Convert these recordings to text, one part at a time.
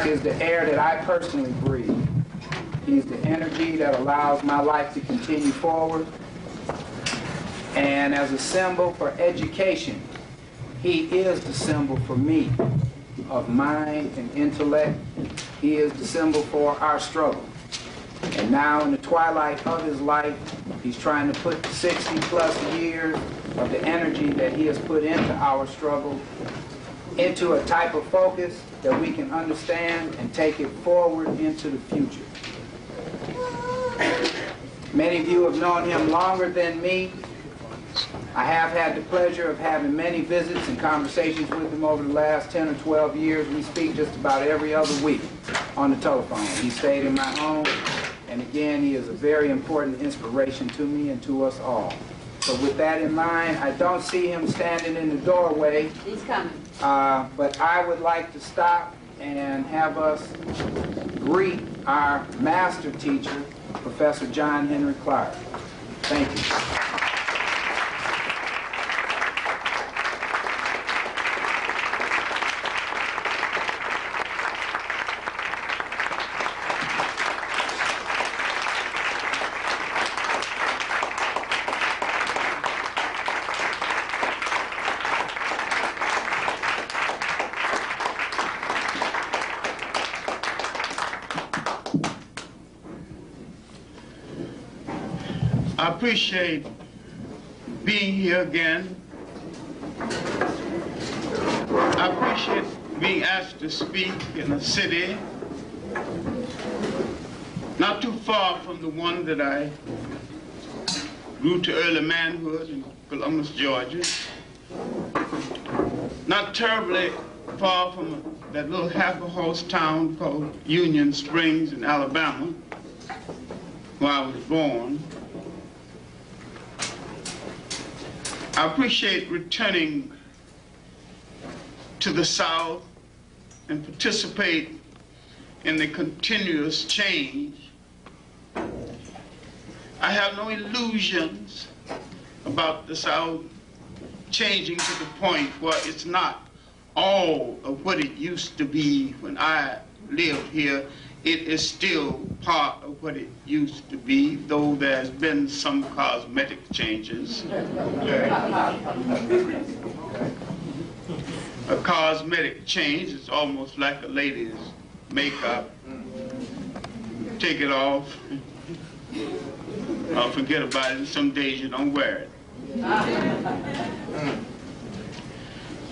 is the air that I personally breathe. He's the energy that allows my life to continue forward. And as a symbol for education, he is the symbol for me of mind and intellect. He is the symbol for our struggle. And now in the twilight of his life, he's trying to put 60+ years of the energy that he has put into our struggle into a type of focus that we can understand and take it forward into the future. Many of you have known him longer than me. I have had the pleasure of having many visits and conversations with him over the last 10 or 12 years. We speak just about every other week on the telephone. He stayed in my home, and again, he is a very important inspiration to me and to us all. So with that in mind, I don't see him standing in the doorway. He's coming. But I would like to stop and have us greet our master teacher, Professor John Henrik Clarke. Thank you. I appreciate being here again. I appreciate being asked to speak in a city not too far from the one that I grew to early manhood in Columbus, Georgia. Not terribly far from that little half-a-horse town called Union Springs in Alabama, where I was born. I appreciate returning to the South and participate in the continuous change. I have no illusions about the South changing to the point where it's not all of what it used to be when I lived here. It is still part of what it used to be, though there's been some cosmetic changes. A cosmetic change is almost like a lady's makeup. Take it off, or forget about it, and some days you don't wear it.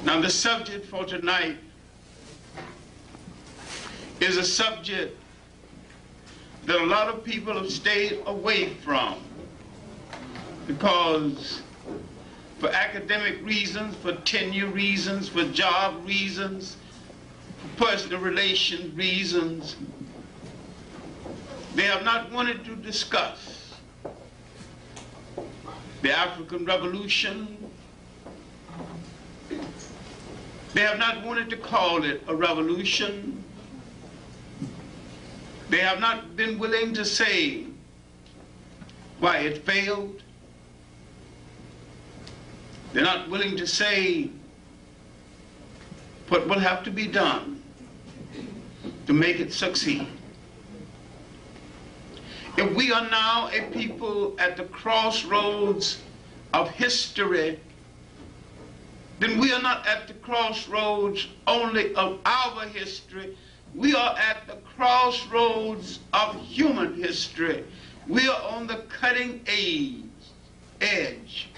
Now the subject for tonight is a subject that a lot of people have stayed away from because for academic reasons, for tenure reasons, for job reasons, for personal relation reasons, they have not wanted to discuss the African Revolution. They have not wanted to call it a revolution. They have not been willing to say why it failed. They're not willing to say what will have to be done to make it succeed. If we are now a people at the crossroads of history, then we are not at the crossroads only of our history. We are at the crossroads of human history. We are on the cutting edge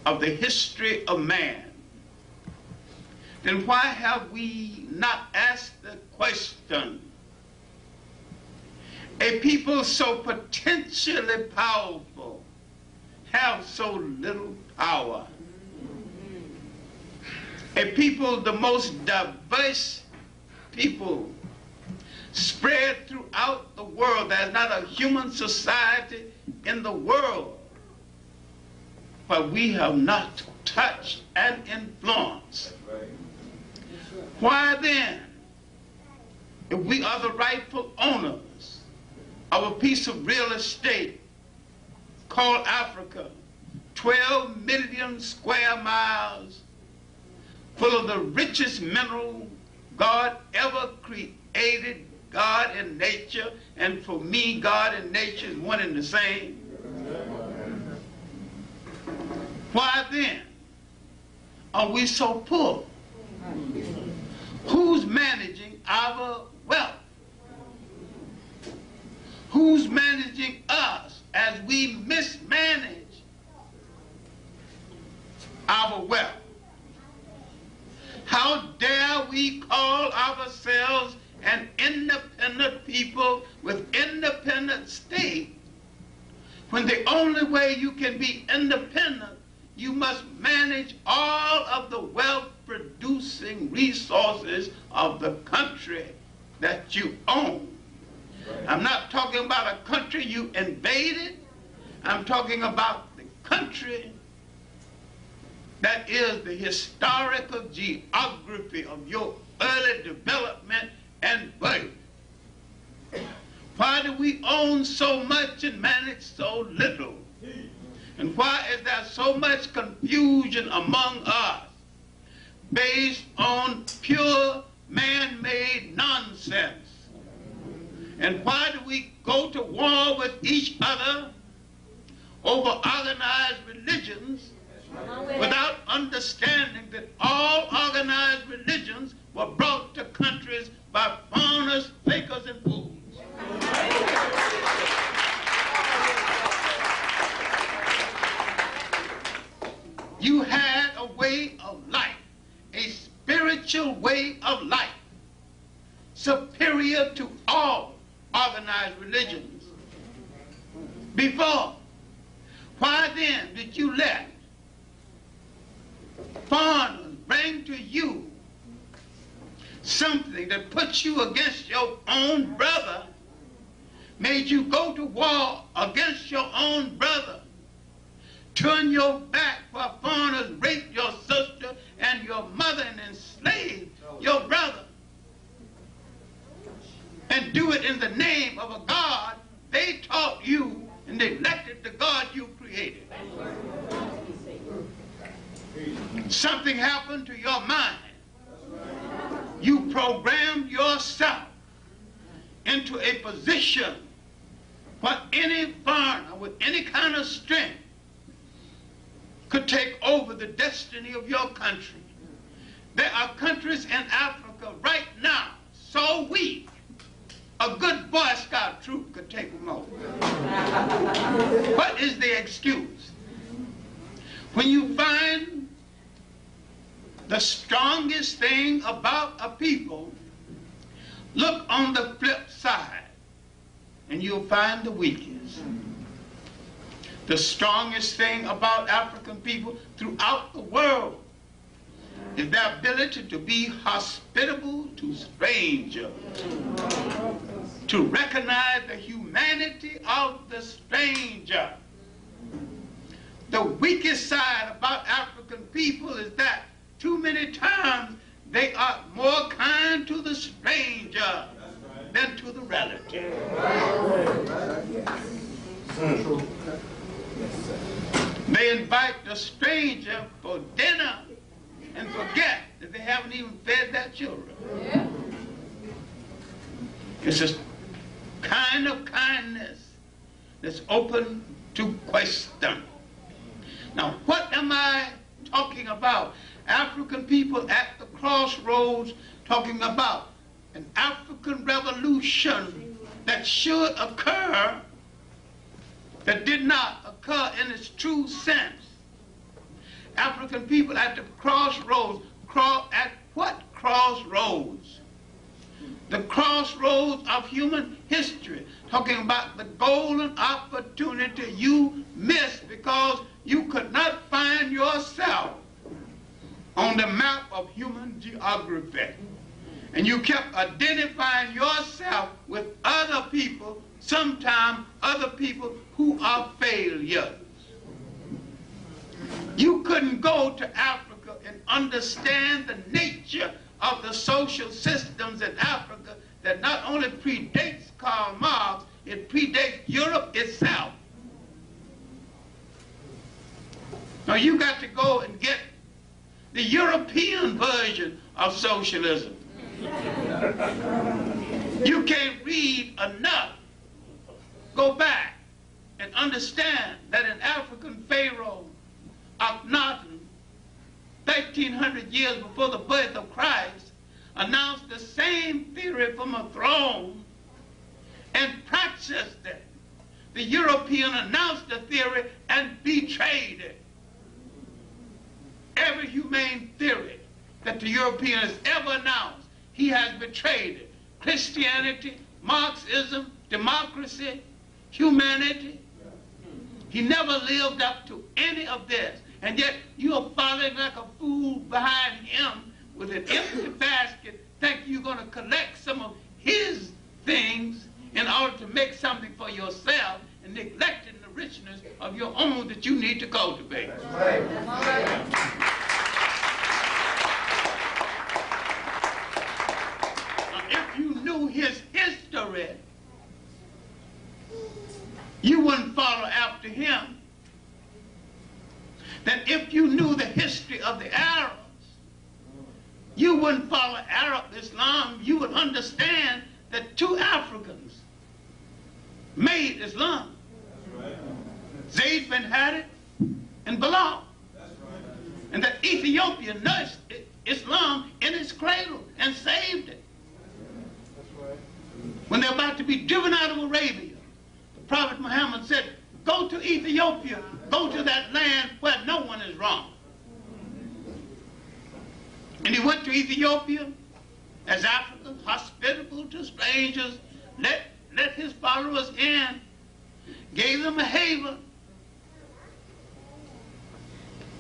of the history of man. Then why have we not asked the question, a people so potentially powerful have so little power? A people, the most diverse people spread throughout the world. There's not a human society in the world where we have not touched and influenced. Why then, if we are the rightful owners of a piece of real estate called Africa, 12 million square miles, full of the richest mineral God ever God and nature, and for me, God and nature is one and the same. Why then are we so poor? Who's managing our wealth? Who's managing us as we mismanage our wealth? How dare we call ourselves an independent people with independent state when the only way you can be independent, you must manage all of the wealth-producing resources of the country that you own. I'm not talking about a country you invaded. I'm talking about the country that is the historical geography of your early development and birth. Why do we own so much and manage so little? And why is there so much confusion among us based on pure man-made nonsense? And why do we go to war with each other over organized religions without understanding that all organized religions were brought to countries by foreigners, fakers, and fools? You had a way of life, a spiritual way of life, superior to all organized religions before. Why then did you let foreigners bring to you something that puts you against your own brother, made you go to war against your own brother, turn your back while foreigners raped your sister and your mother and enslaved your brother, and do it in the name of a God they taught you and neglected the God you created? Something happened to your mind. You programmed yourself into a position where any foreigner with any kind of strength could take over the destiny of your country. There are countries in Africa right now so weak, a good Boy Scout troop could take them over. What is the excuse? When you find the strongest thing about a people, look on the flip side and you'll find the weakest. The strongest thing about African people throughout the world is their ability to be hospitable to strangers, to recognize the humanity of the stranger. The weakest side about African people is that too many times they are more kind to the stranger than to the relative. They invite the stranger for dinner and forget that they haven't even fed their children. It's a kind of kindness that's open to question. Now, what am I talking about? African people at the crossroads, talking about an African revolution that should occur, that did not occur in its true sense. African people at the crossroads. At what crossroads? The crossroads of human history, talking about the golden opportunity you missed because you could not find yourself on the map of human geography. And you kept identifying yourself with other people, sometimes other people who are failures. You couldn't go to Africa and understand the nature of the social systems in Africa that not only predates Karl Marx, it predates Europe itself. Now you got to go and get the European version of socialism. You can't read enough. Go back and understand that an African Pharaoh, Akhenaten, 1,300 years before the birth of Christ, announced the same theory from a throne and practiced it. The European announced the theory and betrayed it. Every humane theory that the European has ever announced, he has betrayed it. Christianity, Marxism, democracy, humanity. He never lived up to any of this. And yet you are following like a fool behind him with an empty basket, thinking you're going to collect some of his things in order to make something for yourself, and neglecting the richness of your own that you need to cultivate. That's right. Now, if you knew his history, you wouldn't follow after him. That if you knew the history of the Arabs, you wouldn't follow Arab Islam. You would understand that two Africans made Islam. That's right. Zayd bin Harith and Bilal. That's right. And that Ethiopia nursed Islam in its cradle and saved it. That's right. When they're about to be driven out of Arabia, the Prophet Muhammad said, go to Ethiopia, go to that land where no one is wrong. And he went to Ethiopia as Africans, hospitable to strangers, let his followers in, gave them a haven.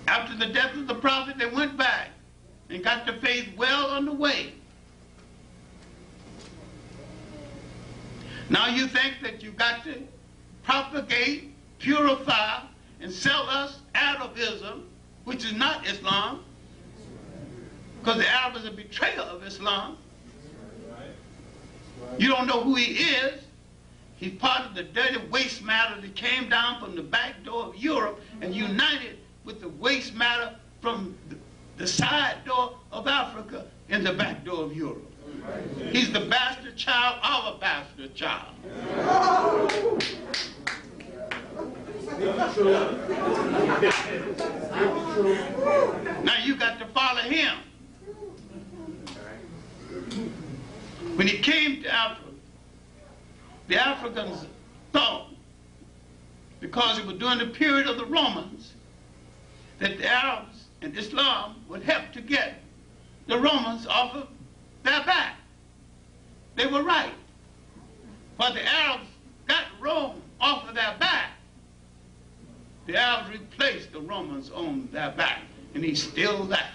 After the death of the prophet, they went back and got the faith well underway. Now you think that you got to propagate, purify, and sell us Arabism, which is not Islam, because the Arab is a betrayer of Islam. You don't know who he is. He's part of the dirty waste matter that came down from the back door of Europe and united with the waste matter from the side door of Africa and the back door of Europe. He's the bastard child of a bastard child. Now you got to follow him. When he came to Africa, the Africans thought, because it was during the period of the Romans, that the Arabs and Islam would help to get the Romans off of their back. They were right. But the Arabs got Rome off of their back. The Arabs replaced the Romans on their back, and he's still there.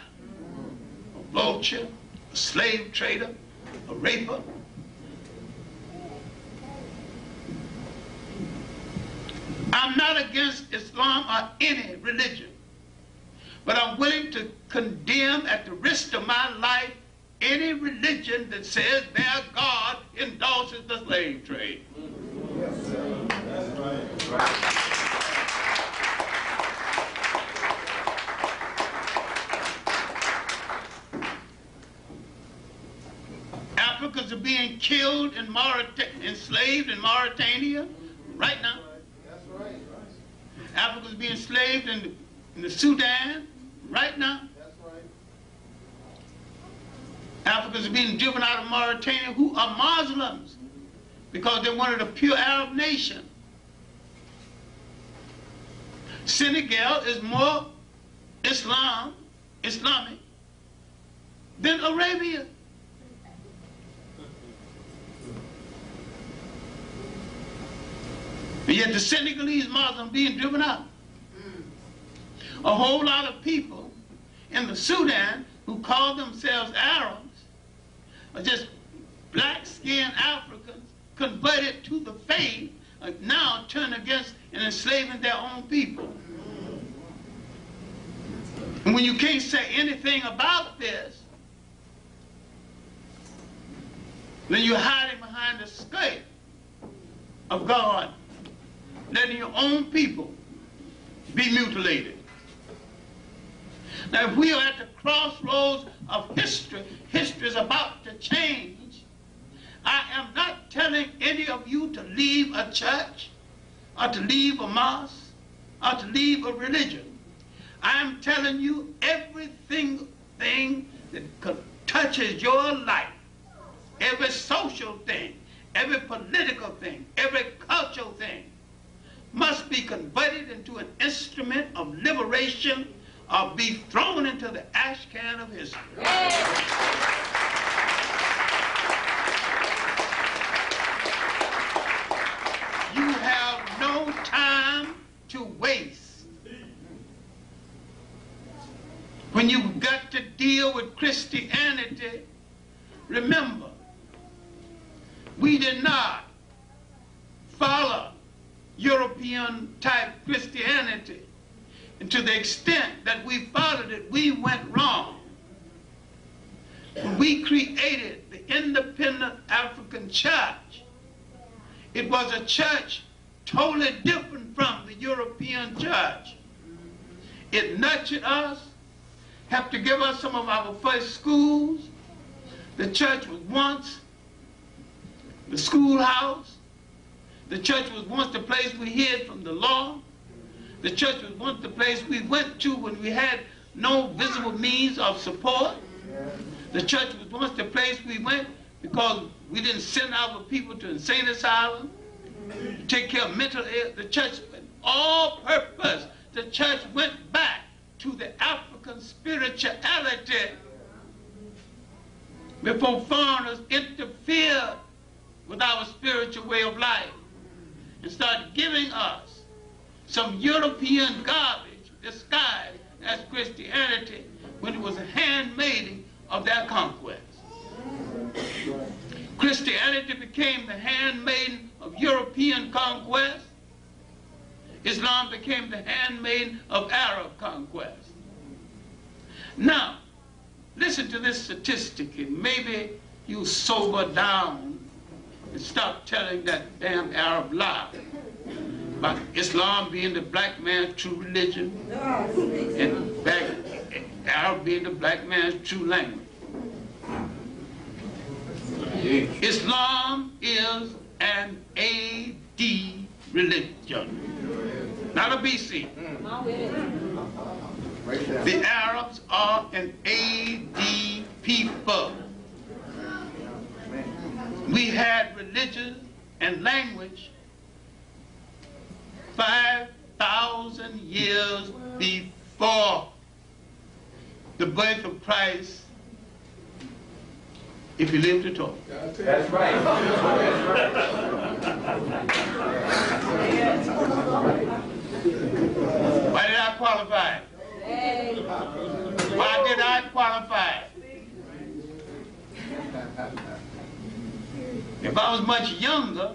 A vulture, a slave trader, a raper. I'm not against Islam or any religion, but I'm willing to condemn at the risk of my life any religion that says their God endorses the slave trade. Yes, sir. That's right. That's right. Africans are being killed in enslaved in Mauritania right now. That's right. Africans are being enslaved in the Sudan right now. That's right. Africans are being driven out of Mauritania who are Muslims because they wanted a pure Arab nation. Senegal is more Islamic than Arabia. And yet the Senegalese Muslims being driven out. A whole lot of people in the Sudan who call themselves Arabs are just black-skinned Africans converted to the faith, now turn against and enslaving their own people. And when you can't say anything about this, then you're hiding behind the skirt of God, letting your own people be mutilated. Now, if we are at the crossroads of history, history is about to change. I am not telling any of you to leave a church or to leave a mosque or to leave a religion. I'm telling you everything that touches your life, every social thing, every political thing, every cultural thing, must be converted into an instrument of liberation or be thrown into the ash can of history. You have no time to waste. When you've got to deal with Christianity, remember, we did not follow European type Christianity, and to the extent that we followed it, we went wrong. When we created the independent African church, it was a church totally different from the European church. It nurtured us, helped to give us some of our first schools. The church was once the schoolhouse. The church was once the place we hid from the law. The church was once the place we went to when we had no visible means of support. The church was once the place we went because we didn't send our people to insane asylum, to take care of mental illness. The church, all purpose, the church went back to the African spirituality before foreigners interfered with our spiritual way of life and started giving us some European garbage disguised as Christianity when it was a handmaiden of their conquest. Christianity became the handmaiden of European conquest. Islam became the handmaiden of Arab conquest. Now, listen to this statistic and maybe you sober down and stop telling that damn Arab lie about Islam being the black man's true religion and Arab being the black man's true language. Islam is an AD religion, not a BC. The Arabs are an AD people. We had religion and language 5,000 years before the birth of Christ, if he lived at all. That's right. Why did I qualify? Why did I qualify? If I was much younger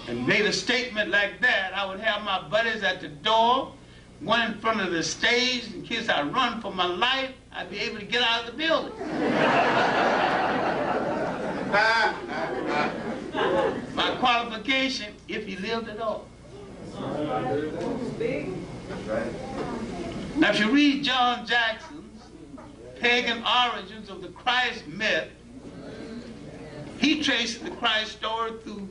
and made a statement like that, I would have my buddies at the door, one in front of the stage, in case I run for my life, I'd be able to get out of the building. My qualification, if he lived at all. Now, if you read John Jackson's Pagan Origins of the Christ myth, he traces the Christ story through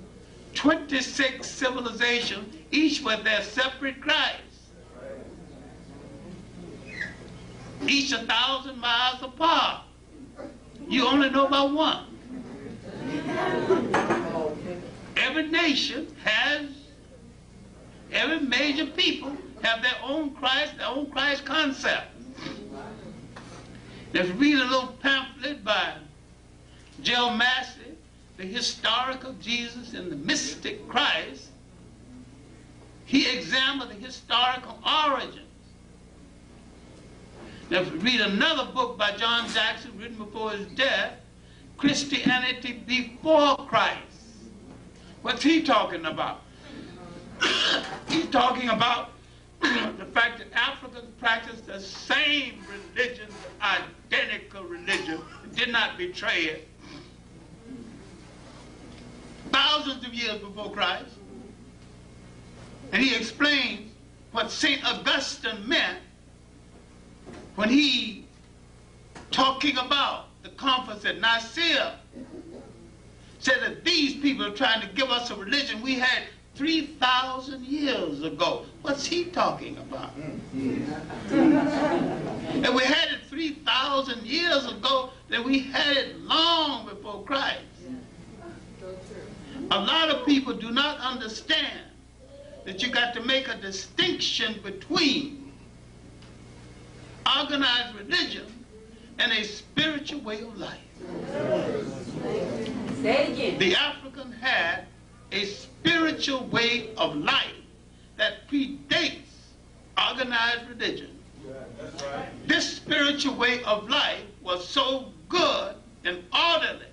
26 civilizations, each with their separate Christ. Each 1,000 miles apart. You only know about one. Every nation has, every major people have their own Christ concept. If you read a little pamphlet by Joe Massey, The Historical Jesus and the Mystic Christ, he examined the historical origins. Now, if you read another book by John Jackson, written before his death, Christianity Before Christ, what's he talking about? He's talking about the fact that Africans practiced the same religion, identical religion, did not betray it. Thousands of years before Christ. And he explains what St. Augustine meant when he, talking about the conference at Nicaea, said that these people are trying to give us a religion we had 3,000 years ago. What's he talking about? And we had it 3,000 years ago, then we had it long before Christ. A lot of people do not understand that you got to make a distinction between organized religion and a spiritual way of life. Say it again. The African had a spiritual way of life that predates organized religion. That's right. This spiritual way of life was so good and orderly.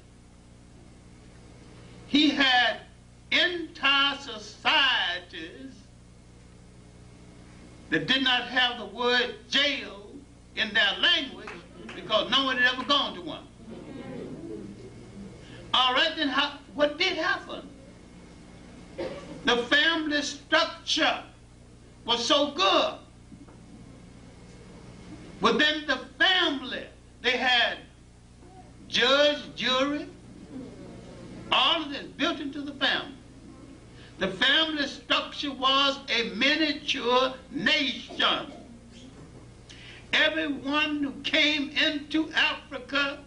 He had entire societies that did not have the word jail in their language because no one had ever gone to one. All right, then what did happen? The family structure was so good. Within the family, they had judge, jury, all of this built into the family. The family structure was a miniature nation. Everyone who came into Africa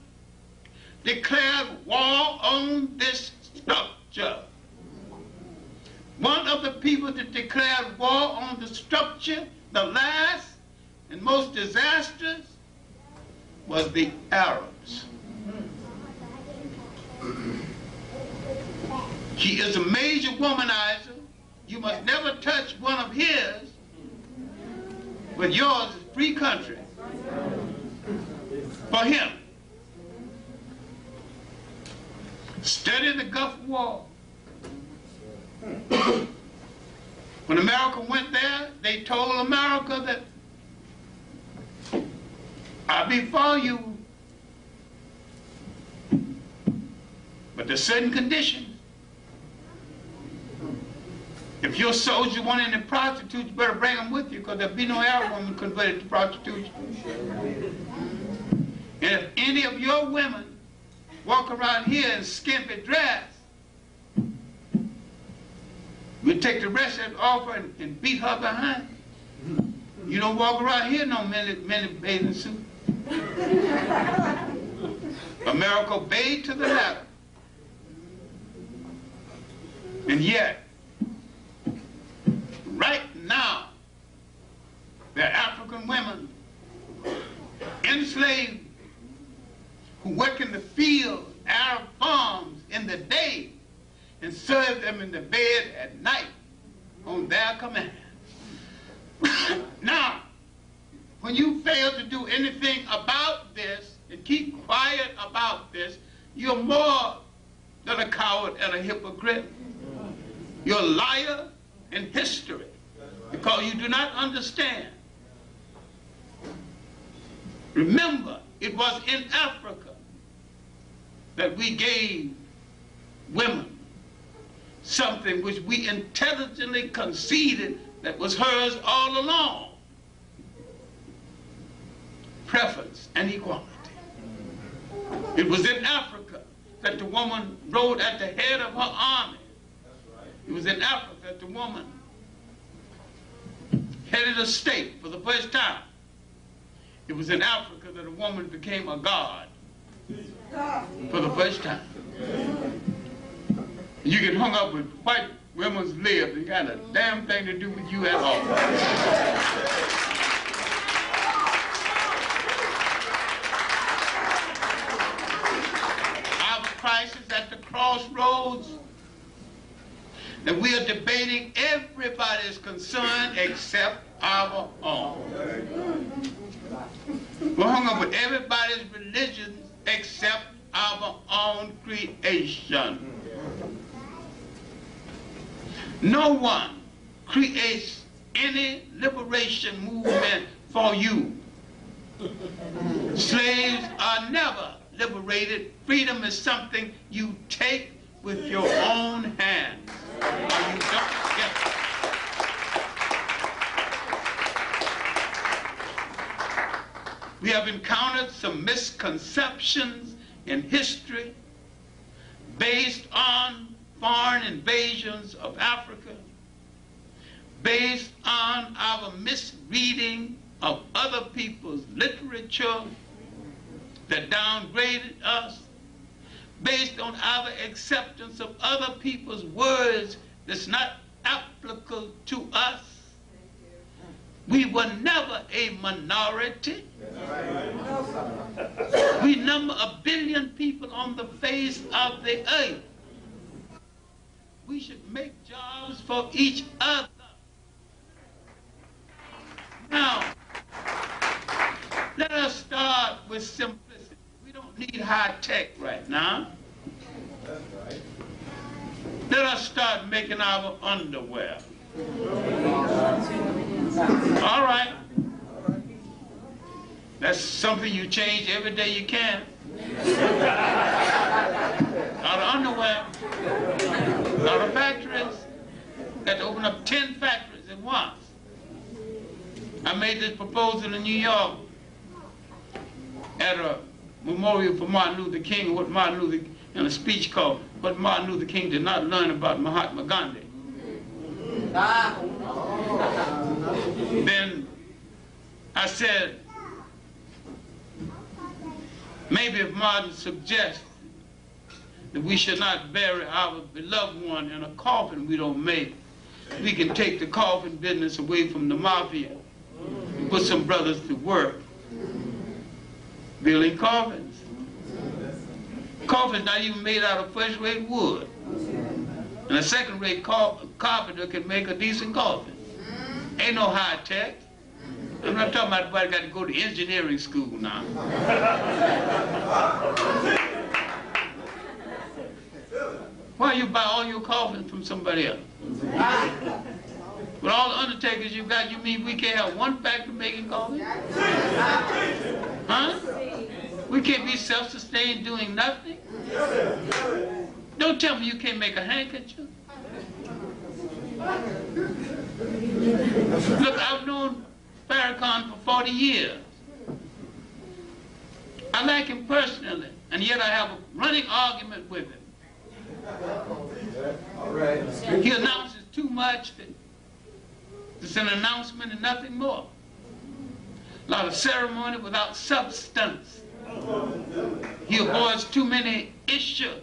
declared war on this structure. One of the people that declared war on the structure, the last and most disastrous, was the Arabs. He is a major womanizer. You must never touch one of his, but yours is free country for him. Study the Gulf War. When America went there, they told America that I'll be for you, but there's certain conditions. If your soldiers want any prostitutes, you better bring them with you, because there'll be no Arab woman converted to prostitution. And if any of your women walk around here in skimpy dress, we'll take the rest of it off her and beat her behind. You don't walk around here no many bathing suits. America obeyed to the letter. And yet, right now, there are African women enslaved who work in the field, Arab farms in the day, and serve them in the bed at night on their command. Now, when you fail to do anything about this and keep quiet about this, you're more than a coward and a hypocrite. You're a liar in history because you do not understand. Remember, it was in Africa that we gave women something which we intelligently conceded that was hers all along: preference and equality. It was in Africa that the woman rode at the head of her army. It was in Africa that the woman headed a state for the first time. It was in Africa that a woman became a god for the first time. You get hung up with white women's libs and got a damn thing to do with you at all. Our crisis at the crossroads that we are debating, everybody's concern except our own. We're hung up with everybody's religion except our own creation. No one creates any liberation movement for you. Slaves are never liberated. Freedom is something you take with your own hands, or you don't get it. We have encountered some misconceptions in history based on foreign invasions of Africa, based on our misreading of other people's literature that downgraded us, based on our acceptance of other people's words that's not applicable to us. We were never a minority. We number 1 billion people on the face of the earth. We should make jobs for each other. Now, let us start with simplicity. We don't need high tech right now. Let us start making our underwear. All right. That's something you change every day you can. Out of underwear, out of factories. Got to open up 10 factories at once. I made this proposal in New York at a memorial for Martin Luther King, what Martin Luther, in a speech called What Martin Luther King Did Not Learn About Mahatma Gandhi. Then I said, maybe if Martin suggests that we should not bury our beloved one in a coffin we don't make, we can take the coffin business away from the mafia and put some brothers to work building coffins. Coffins not even made out of first-rate wood. And a second-rate carpenter can make a decent coffin. Ain't no high tech. I'm not talking about everybody got to go to engineering school now. Why you buy all your coffins from somebody else? With all the undertakers you got, you mean we can't have one factory making coffins? Huh? We can't be self-sustained doing nothing? Don't tell me you can't make a handkerchief. Look, I've known Farrakhan for 40 years. I like him personally, and yet I have a running argument with him. He announces too much. It's an announcement and nothing more. A lot of ceremony without substance. He avoids too many issues.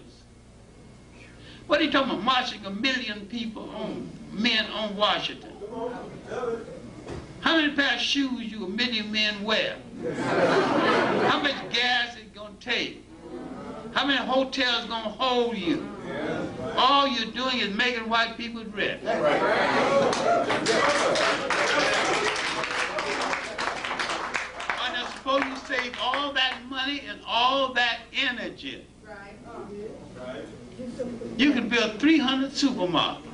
What are you talking about, marching 1 million people men on Washington? How many pair of shoes you 1 million men wear? How much gas is it going to take? How many hotels going to hold you? All you're doing is making white people rich. And I suppose you save all that money and all that energy. You can build 300 supermarkets.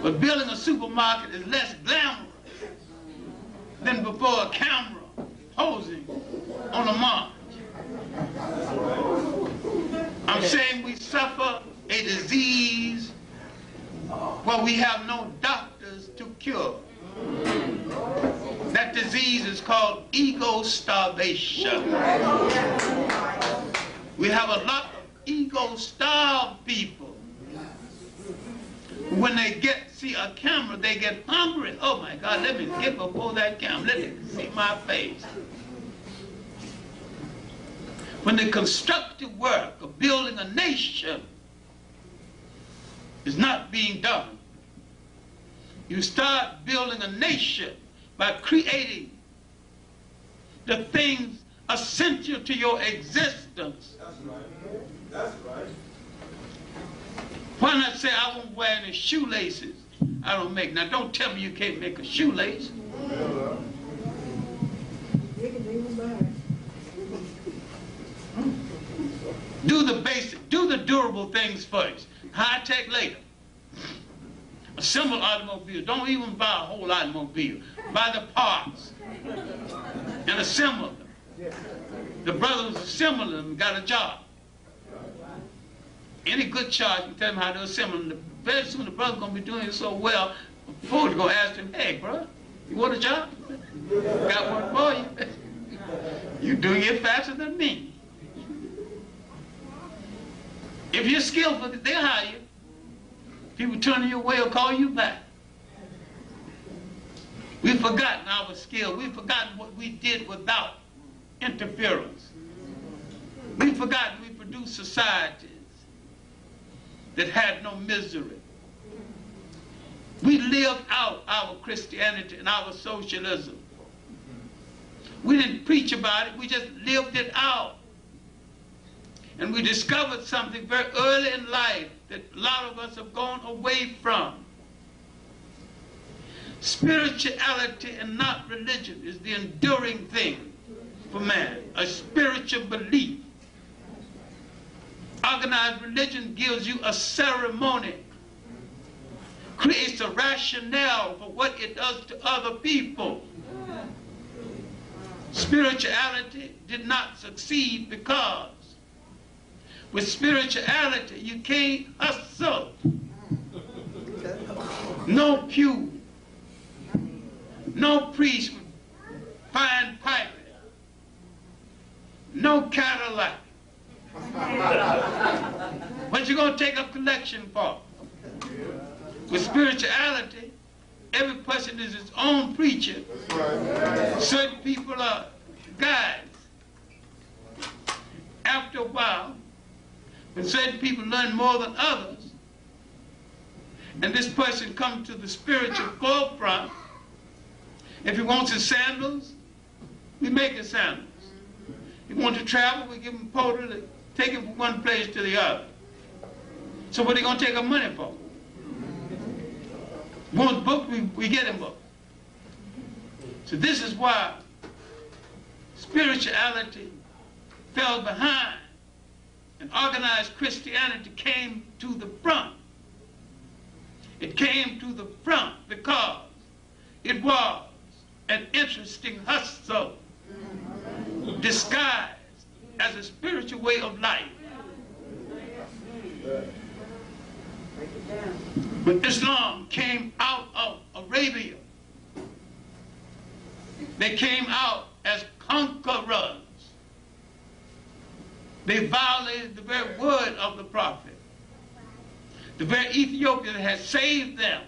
But building a supermarket is less glamorous than before a camera posing on a march. I'm saying we suffer a disease where we have no doctors to cure. That disease is called ego starvation. We have a lot of ego-starved people. When they see a camera, they get hungry. Oh my God, let me get before that camera. Let me see my face. When the constructive work of building a nation is not being done, you start building a nation by creating the things essential to your existence. That's right. That's right. Why not say I won't wear any shoelaces I don't make? Now don't tell me you can't make a shoelace. Do the basic, do the durable things first. High tech later. Assemble automobiles. Don't even buy a whole automobile. Buy the parts and assemble them. The brothers assembled them and got a job. Any good charge can tell them how to assemble them. Very soon the brother's going to be doing it so well, Ford's going to ask him, hey, bro, you want a job? Got one for you. You're doing it faster than me. If you're skillful, they'll hire you. People turning you away or call you back. We've forgotten our skill. We've forgotten what we did without interference. We've forgotten we produced societies that had no misery. We lived out our Christianity and our socialism. We didn't preach about it, we just lived it out. And we discovered something very early in life that a lot of us have gone away from. Spirituality and not religion is the enduring thing for man, a spiritual belief. Organized religion gives you a ceremony, creates a rationale for what it does to other people. Spirituality did not succeed because with spirituality you can't hustle. No pew, no priest with fine piping, no Cadillac. What you gonna take a collection for? With spirituality, every person is his own preacher. Certain people are guides. After a while, when certain people learn more than others, and this person comes to the spiritual forefront, if he wants his sandals, we make his sandals. If he wants to travel, we give him a porter to take him from one place to the other. So what are they going to take our money for? He wants books, we get him books. So this is why spirituality fell behind and organized Christianity came to the front. It came to the front because it was an interesting hustle disguised as a spiritual way of life. When Islam came out of Arabia, they came out as conquerors. They violated the very word of the prophet. The very Ethiopia that had saved them.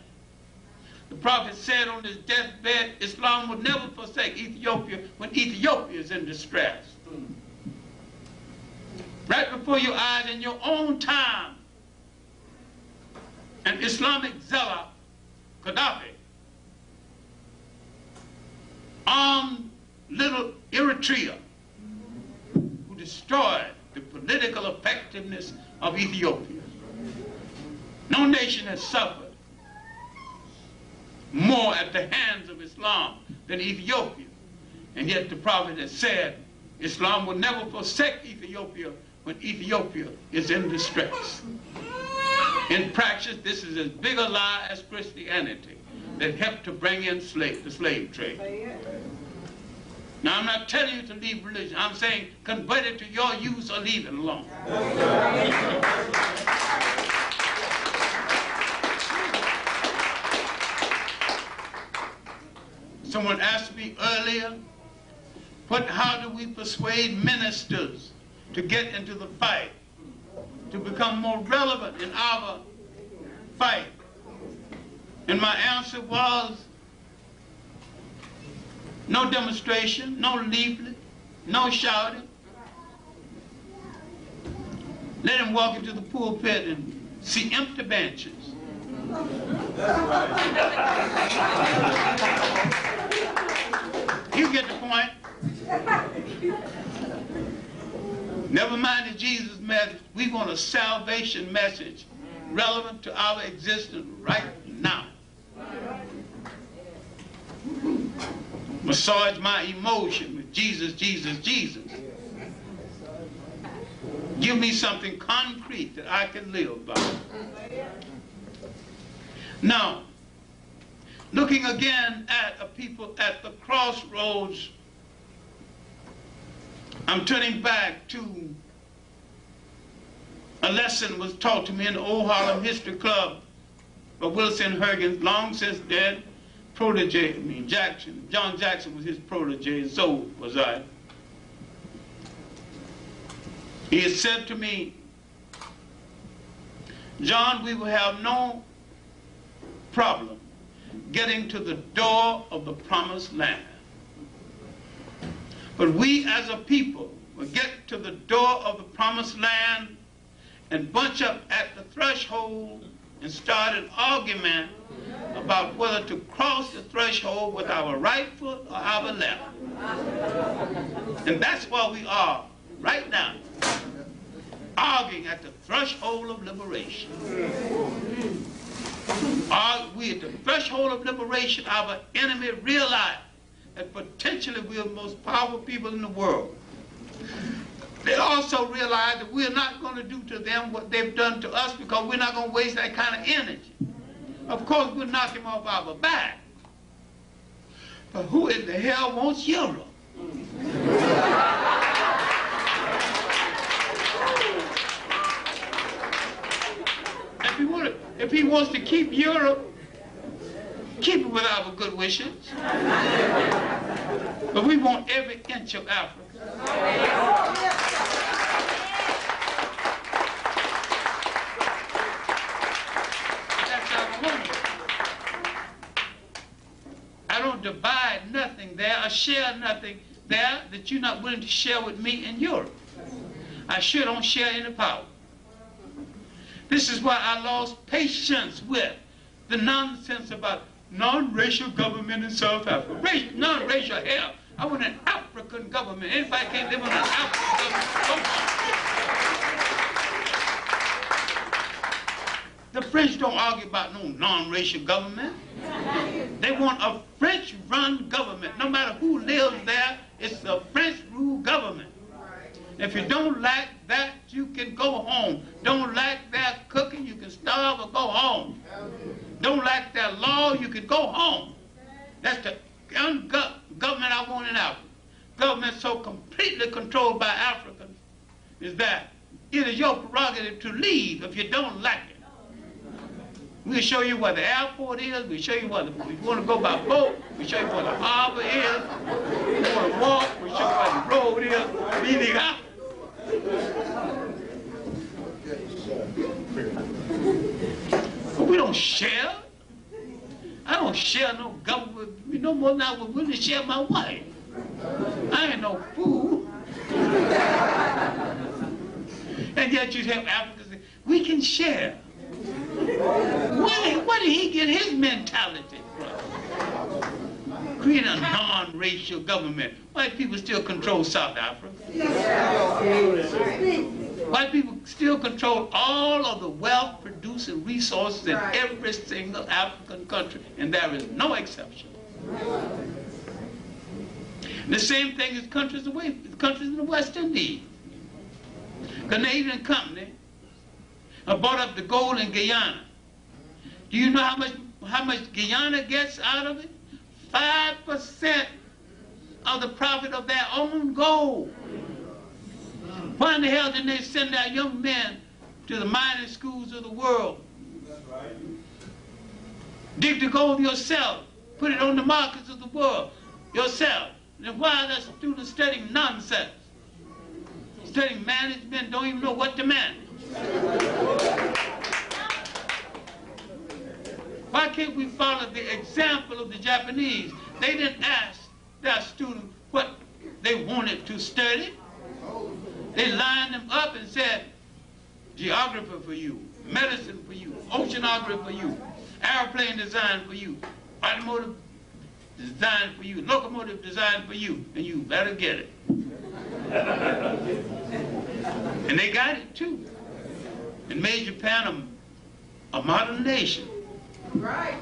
The prophet said on his deathbed, Islam would never forsake Ethiopia when Ethiopia is in distress. Right before your eyes in your own time, an Islamic zealot, Gaddafi, armed little Eritrea, who destroyed the political effectiveness of Ethiopia. No nation has suffered more at the hands of Islam than Ethiopia. And yet the prophet has said, Islam will never forsake Ethiopia when Ethiopia is in distress. In practice, this is as big a lie as Christianity that helped to bring in the slave trade. Now, I'm not telling you to leave religion. I'm saying convert it to your use or leave it alone. Someone asked me earlier, how do we persuade ministers to get into the fight, to become more relevant in our fight? And my answer was, no demonstration, no leaflet, no shouting. Let him walk into the pulpit and see empty benches. You get the point. Never mind the Jesus message. We want a salvation message relevant to our existence right now. Massage my emotion with Jesus, Jesus, Jesus. Give me something concrete that I can live by. Now, looking again at a people at the crossroads, I'm turning back to a lesson was taught to me in the Old Harlem History Club by Wilson Hergen's long since dead protege, Jackson. John Jackson was his protege, and so was I. He had said to me, John, we will have no problem getting to the door of the promised land. But we as a people will get to the door of the promised land and bunch up at the threshold and start an argument about whether to cross the threshold with our right foot or our left. And that's where we are right now, arguing at the threshold of liberation. Are we at the threshold of liberation? Our enemy realized that potentially we are the most powerful people in the world. They also realize that we're not going to do to them what they've done to us, because we're not going to waste that kind of energy. Of course, we'll knock him off our back. But who in the hell wants Europe? If he wants to keep Europe, keep it with our good wishes. But we want every inch of Africa. That's our home. I don't divide nothing there or share nothing there that you're not willing to share with me in Europe. I sure don't share any power. This is why I lost patience with the nonsense about non-racial government in South Africa. Non-racial, hell, I want an African government. Anybody can't live on an African government. The French don't argue about no non-racial government. They want a French-run government. No matter who lives there, it's a French-ruled government. If you don't like that, you can go home. Don't like their cooking, you can starve or go home. Don't like their law, you can go home. That's the government I want in Africa. Government so completely controlled by Africans is that it is your prerogative to leave if you don't like it. We'll show you where the airport is. We'll show you where if you want to go by boat, we'll show you where the harbor is. If you want to walk, we'll show you where the road is. Meaning out. But we don't share. I don't share no government. No more than I would really share my wife. I ain't no fool. And yet you have Africans say, we can share. Where did he get his mentality from? Create a non-racial government. White people still control South Africa. White people still control all of the wealth-producing resources in every single African country, and there is no exception. The same thing as countries in the West Indies. Canadian company bought up the gold in Guyana. Do you know how much Guyana gets out of it? 5% of the profit of their own gold. Why in the hell didn't they send our young men to the mining schools of the world? Dig the gold yourself. Put it on the markets of the world yourself. And why are the students studying nonsense? Studying management, don't even know what to manage. Why can't we follow the example of the Japanese? They didn't ask their students what they wanted to study. They lined them up and said, geography for you, medicine for you, oceanography for you, airplane design for you, automotive design for you, locomotive design for you, and you better get it. And they got it too. And made Japan a modern nation. Right.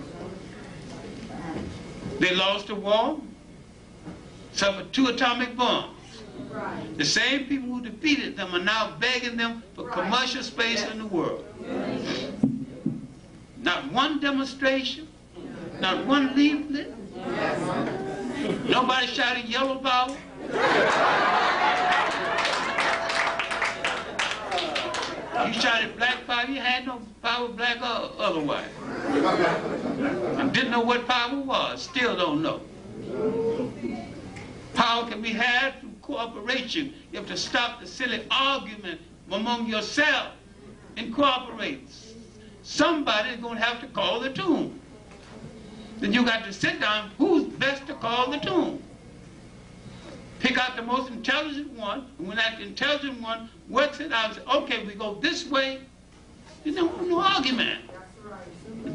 They lost the war, suffered 2 atomic bombs. Right. The same people who defeated them are now begging them for commercial space in the world. Yes. Not one demonstration, not one leaflet. Yes. Nobody shouting yellow power. You shouted black power, you had no power, black or otherwise. And didn't know what power was, still don't know. Power can be had through cooperation. You have to stop the silly argument among yourselves and cooperate. somebody's going to have to call the tune. Then you got to sit down, who's best to call the tune? Pick out the most intelligent one, and when that intelligent one works it out, say, okay, we go this way, there's no argument.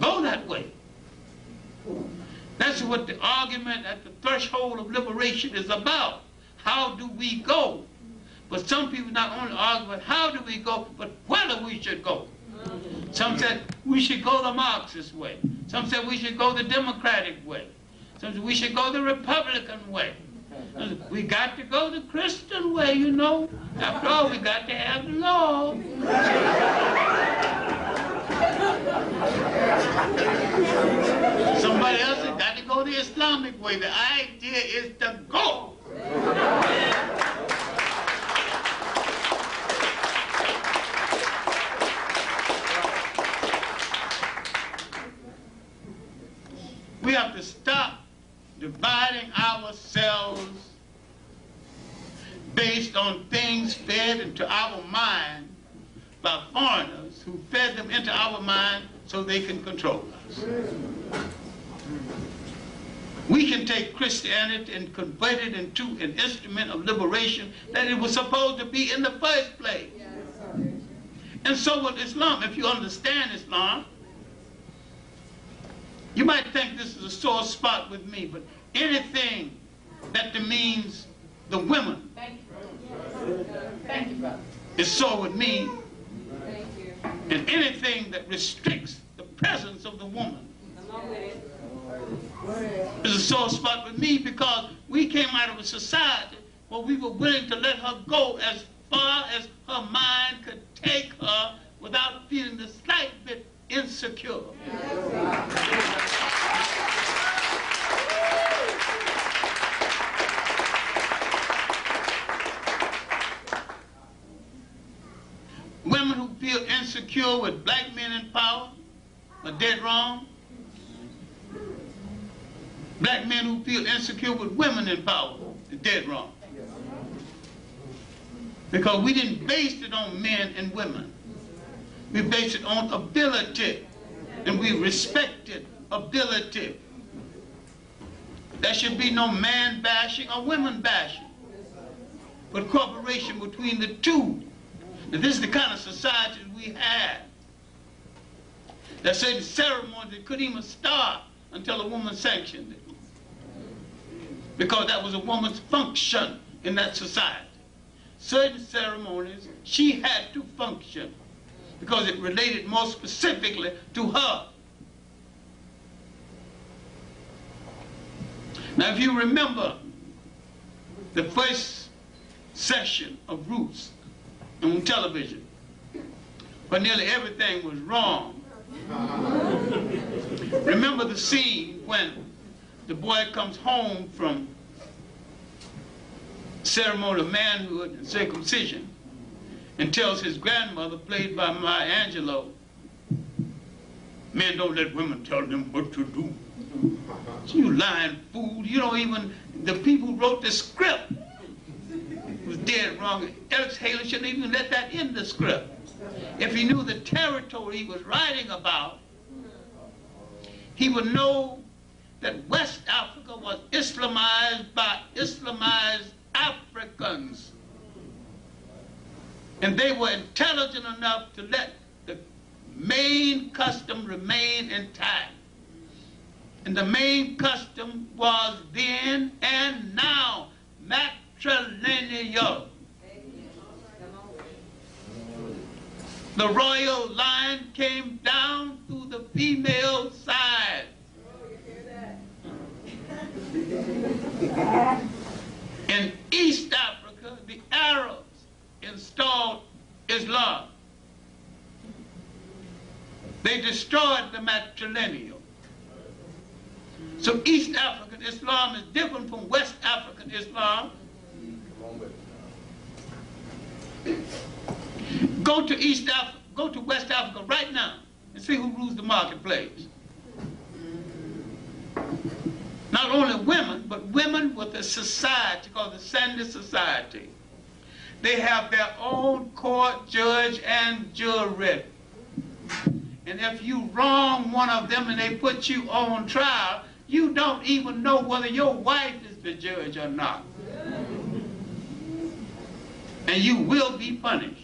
Go that way. That's what the argument at the threshold of liberation is about. How do we go? But some people not only argue about how do we go, but whether we should go. Some said we should go the Marxist way. Some said we should go the Democratic way. Some said we should go the Republican way. We got to go the Christian way, you know. After all, we got to have the law. Somebody else has got to go the Islamic way. The idea is to go. We have to stop dividing ourselves based on things fed into our mind by foreigners who fed them into our mind so they can control us. We can take Christianity and convert it into an instrument of liberation that it was supposed to be in the first place. And so with Islam, if you understand Islam, you might think this is a sore spot with me, but anything that demeans the women is sore with me. And anything that restricts the presence of the woman is a sore spot with me, because we came out of a society where we were willing to let her go as far as her mind could take her without feeling the slight bit insecure. Women who feel insecure with black men in power are dead wrong. Black men who feel insecure with women in power are dead wrong. Because we didn't base it on men and women. We based it on ability, and we respected ability. There should be no man bashing or women bashing, but cooperation between the two. Now, this is the kind of society we had. There are certain ceremonies that couldn't even start until a woman sanctioned it, because that was a woman's function in that society. Certain ceremonies she had to function because it related more specifically to her. Now, if you remember the first session of Roots on television, where nearly everything was wrong, remember the scene when the boy comes home from ceremony of manhood and circumcision and tells his grandmother, played by Maya Angelou, men don't let women tell them what to do. So you lying fool. You don't even, the people who wrote the script was dead wrong. Alex Haley shouldn't even let that in the script. If he knew the territory he was writing about, he would know that West Africa was Islamized by Islamized Africans. And they were intelligent enough to let the main custom remain intact. And the main custom was then and now matrilineal. The royal line came down through the female side. In East Africa, the Arabs installed Islam. They destroyed the matrilineal. So East African Islam is different from West African Islam. Go to West Africa right now and see who rules the marketplace. Not only women, but women with a society called the Sandy Society. They have their own court, judge, and jury. And if you wrong one of them and they put you on trial, you don't even know whether your wife is the judge or not. And you will be punished.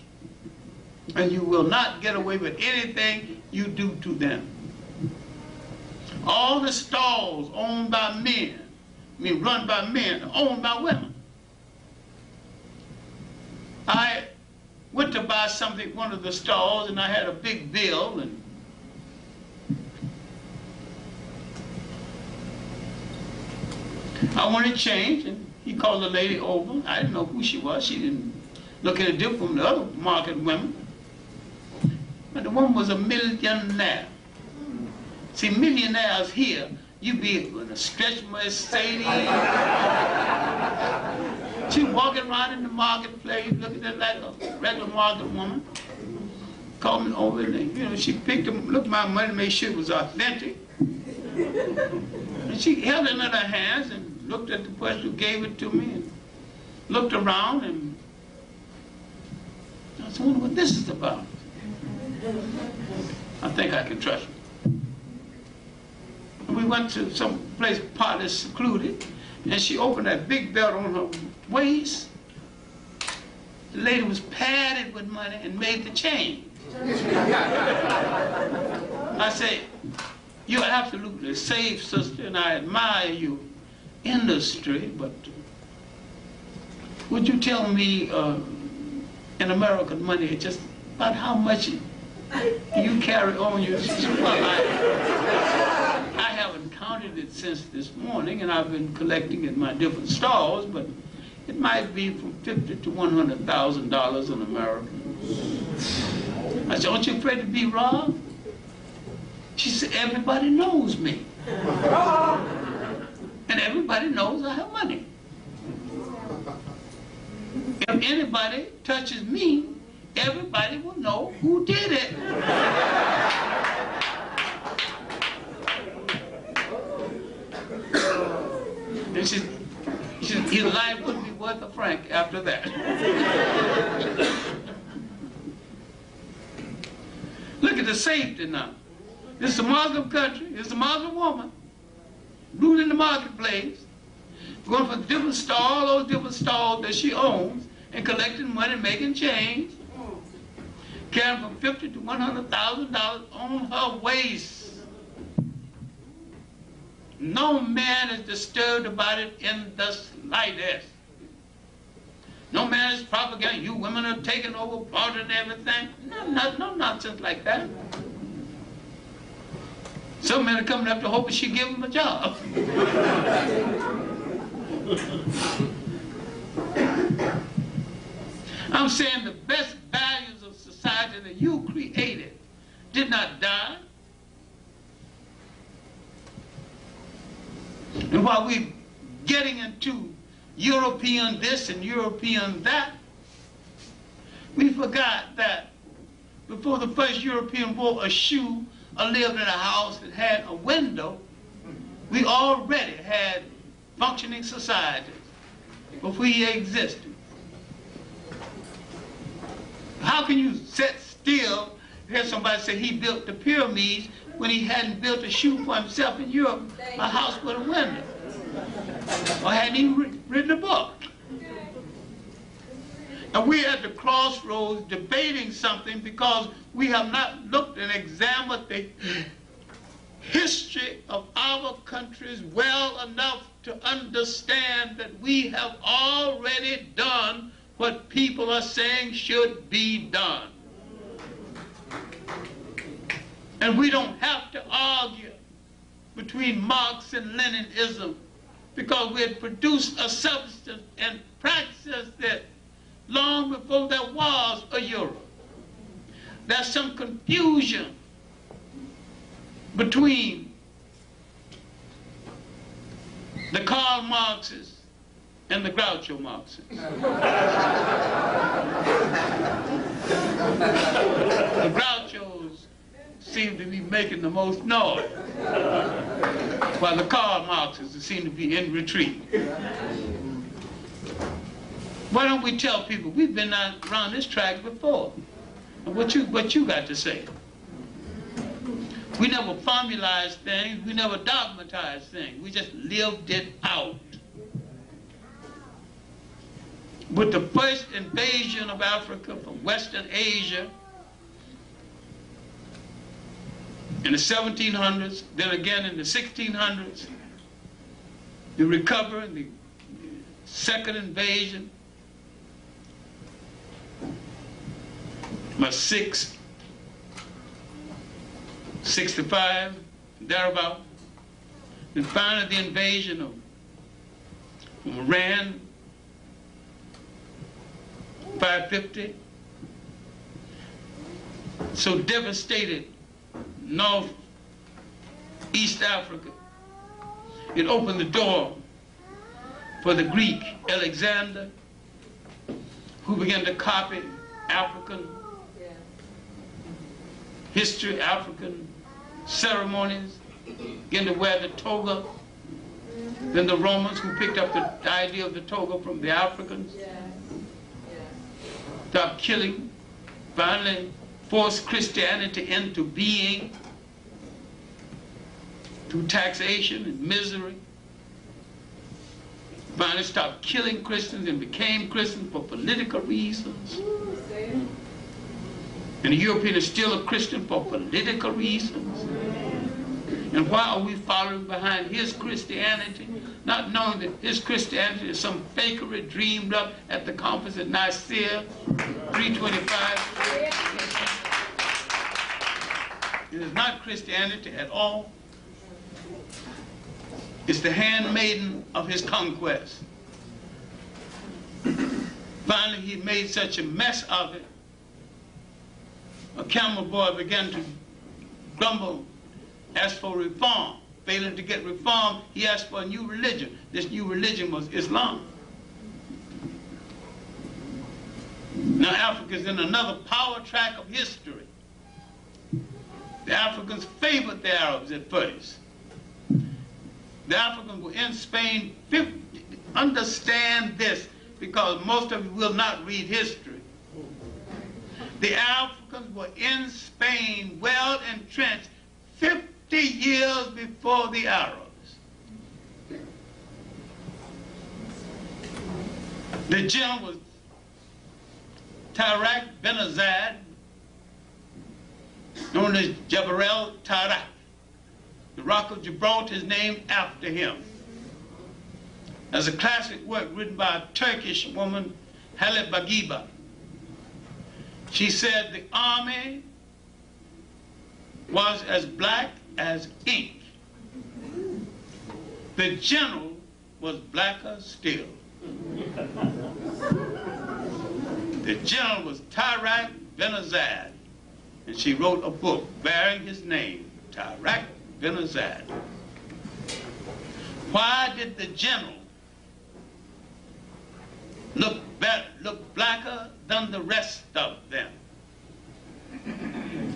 And you will not get away with anything you do to them. All the stalls owned by men, run by men, owned by women. I went to buy something at one of the stalls, and I had a big bill, and I wanted change, and he called the lady over. I didn't know who she was. She didn't look any different from the other market women. But the woman was a millionaire. See, millionaires here, you be in a stretch Mercedes. She walking around in the marketplace, looking at like a regular market woman. Called me over, and you know, she picked them, looked at my money, made sure it was authentic. And she held it in her hands and looked at the person who gave it to me and looked around, and I was wondering what this is about. I think I can trust her. And we went to some place partly secluded, and she opened that big belt on her waist. The lady was padded with money and made the change. I said, "You're absolutely safe, sister, and I admire your industry, but would you tell me in American money just about how much you carry on your..." Well, I haven't counted it since this morning, and I've been collecting at my different stalls, but it might be from $50,000 to $100,000 in America. I said, "Aren't you afraid to be robbed?" She said, "Everybody knows me. And everybody knows I have money. If anybody touches me, everybody will know who did it." And she said, "Your life wouldn't be worth a franc after that." Look at the safety now. This is a Muslim country. This is a Muslim woman ruling the marketplace, going from different stalls, all those different stalls that she owns, and collecting money, making change, carrying from $50,000 to $100,000 on her waist. No man is disturbed about it in the slightest. No man is propagating, "You women are taking over part and everything." No nonsense like that. Some men are coming up to hoping she give them a job. I'm saying the best values of society that you created did not die. And while we're getting into European this and European that, we forgot that before the first European wore a shoe or lived in a house that had a window, we already had functioning societies before we existed. How can you sit still and hear somebody say he built the pyramids when he hadn't built a shoe for himself in Europe, a house with a window, or hadn't even written a book? And we're at the crossroads debating something because we have not looked and examined the history of our countries well enough to understand that we have already done what people are saying should be done. And we don't have to argue between Marx and Leninism because we had produced a substance and practiced it long before there was a Europe. There's some confusion between the Karl Marxists and the Groucho Marxists. The Grouchos seem to be making the most noise, while the Karl Marxists seem to be in retreat. Why don't we tell people we've been around this track before? And what you got to say? We never formalized things. We never dogmatized things. We just lived it out. With the first invasion of Africa from Western Asia in the 1700s, then again in the 1600s, the recovery, the second invasion was 665, thereabout. And finally the invasion of Iran, 550. So devastated North East Africa. It opened the door for the Greek Alexander, who began to copy African history, African ceremonies, began to wear the toga. Then the Romans, who picked up the idea of the toga from the Africans, stopped killing, finally forced Christianity into being through taxation and misery. Finally stopped killing Christians and became Christians for political reasons. And the European is still a Christian for political reasons. And why are we following behind his Christianity, not knowing that his Christianity is some fakery dreamed up at the conference at Nicaea, 325? It is not Christianity at all. It's the handmaiden of his conquest. Finally, he made such a mess of it, a camel boy began to grumble, asked for reform. Failing to get reform, he asked for a new religion. This new religion was Islam. Now Africa is in another power track of history. The Africans favored the Arabs at first. The Africans were in Spain. Understand this, because most of you will not read history. The Africans were in Spain, well entrenched, 50 years before the Arabs. The general was Tarak Ben Azad, known as Jebel Tarak. The Rock of Gibraltar is named after him. There's a classic work written by a Turkish woman, Halit Bagiba. She said the army was as black as ink. The general was blacker still. The general was Tarak Ben Azad, and she wrote a book bearing his name, Tarak Ben Azad. Why did the general look blacker than the rest of them?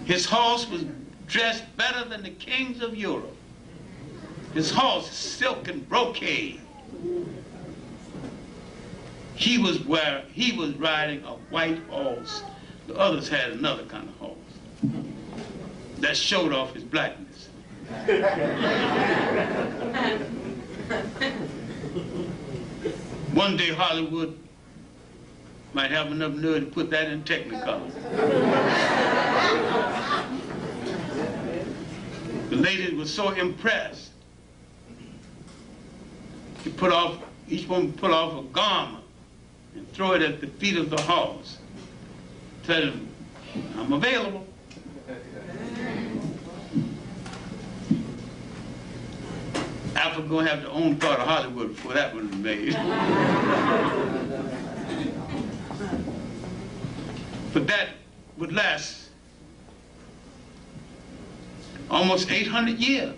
His horse was dressed better than the kings of Europe. His horse, silk and brocade. He was riding a white horse. The others had another kind of horse that showed off his blackness. One day Hollywood might have enough nerve to put that in Technicolor. The ladies were so impressed. Each one put off a garment and throw it at the feet of the horse. Tell him, I'm available. Africa gonna have to own part of Hollywood before that one was made. But that would last almost 800 years.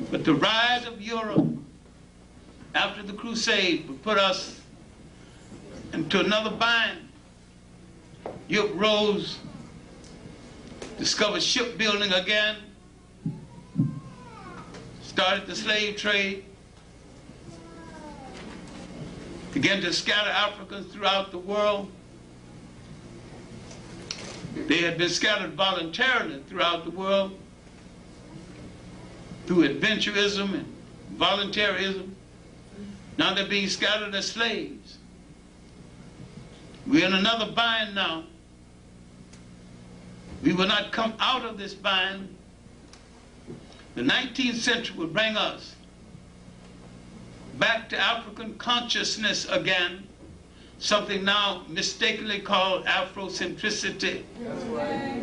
But the rise of Europe after the Crusade would put us into another bind. Europe rose, discovered shipbuilding again, started the slave trade, began to scatter Africans throughout the world. They had been scattered voluntarily throughout the world through adventurism and voluntarism. Now they're being scattered as slaves. We're in another bind now. We will not come out of this bind. The 19th century will bring us back to African consciousness again, something now mistakenly called Afrocentricity. That's right.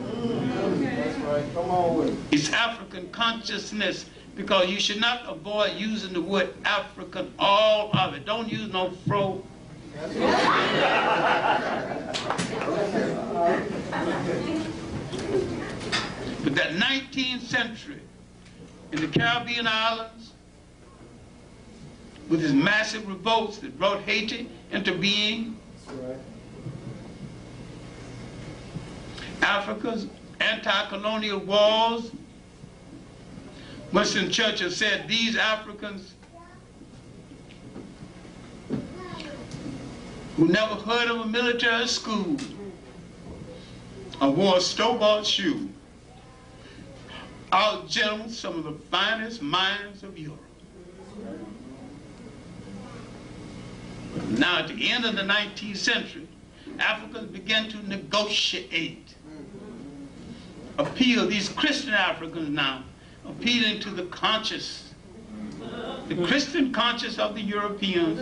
That's right. Come on with it. It's African consciousness, because you should not avoid using the word African, all of it. Don't use no fro. That's right. But that 19th century in the Caribbean islands, with its massive revolts that brought Haiti into being, That's right. Africa's anti-colonial wars. Winston Churchill said these Africans who never heard of a military school or wore a store-bought shoe outgentlemen some of the finest minds of Europe. Now, at the end of the 19th century, Africans began to negotiate, appeal, these Christian Africans now, appealing to the conscience, the Christian conscience of the Europeans,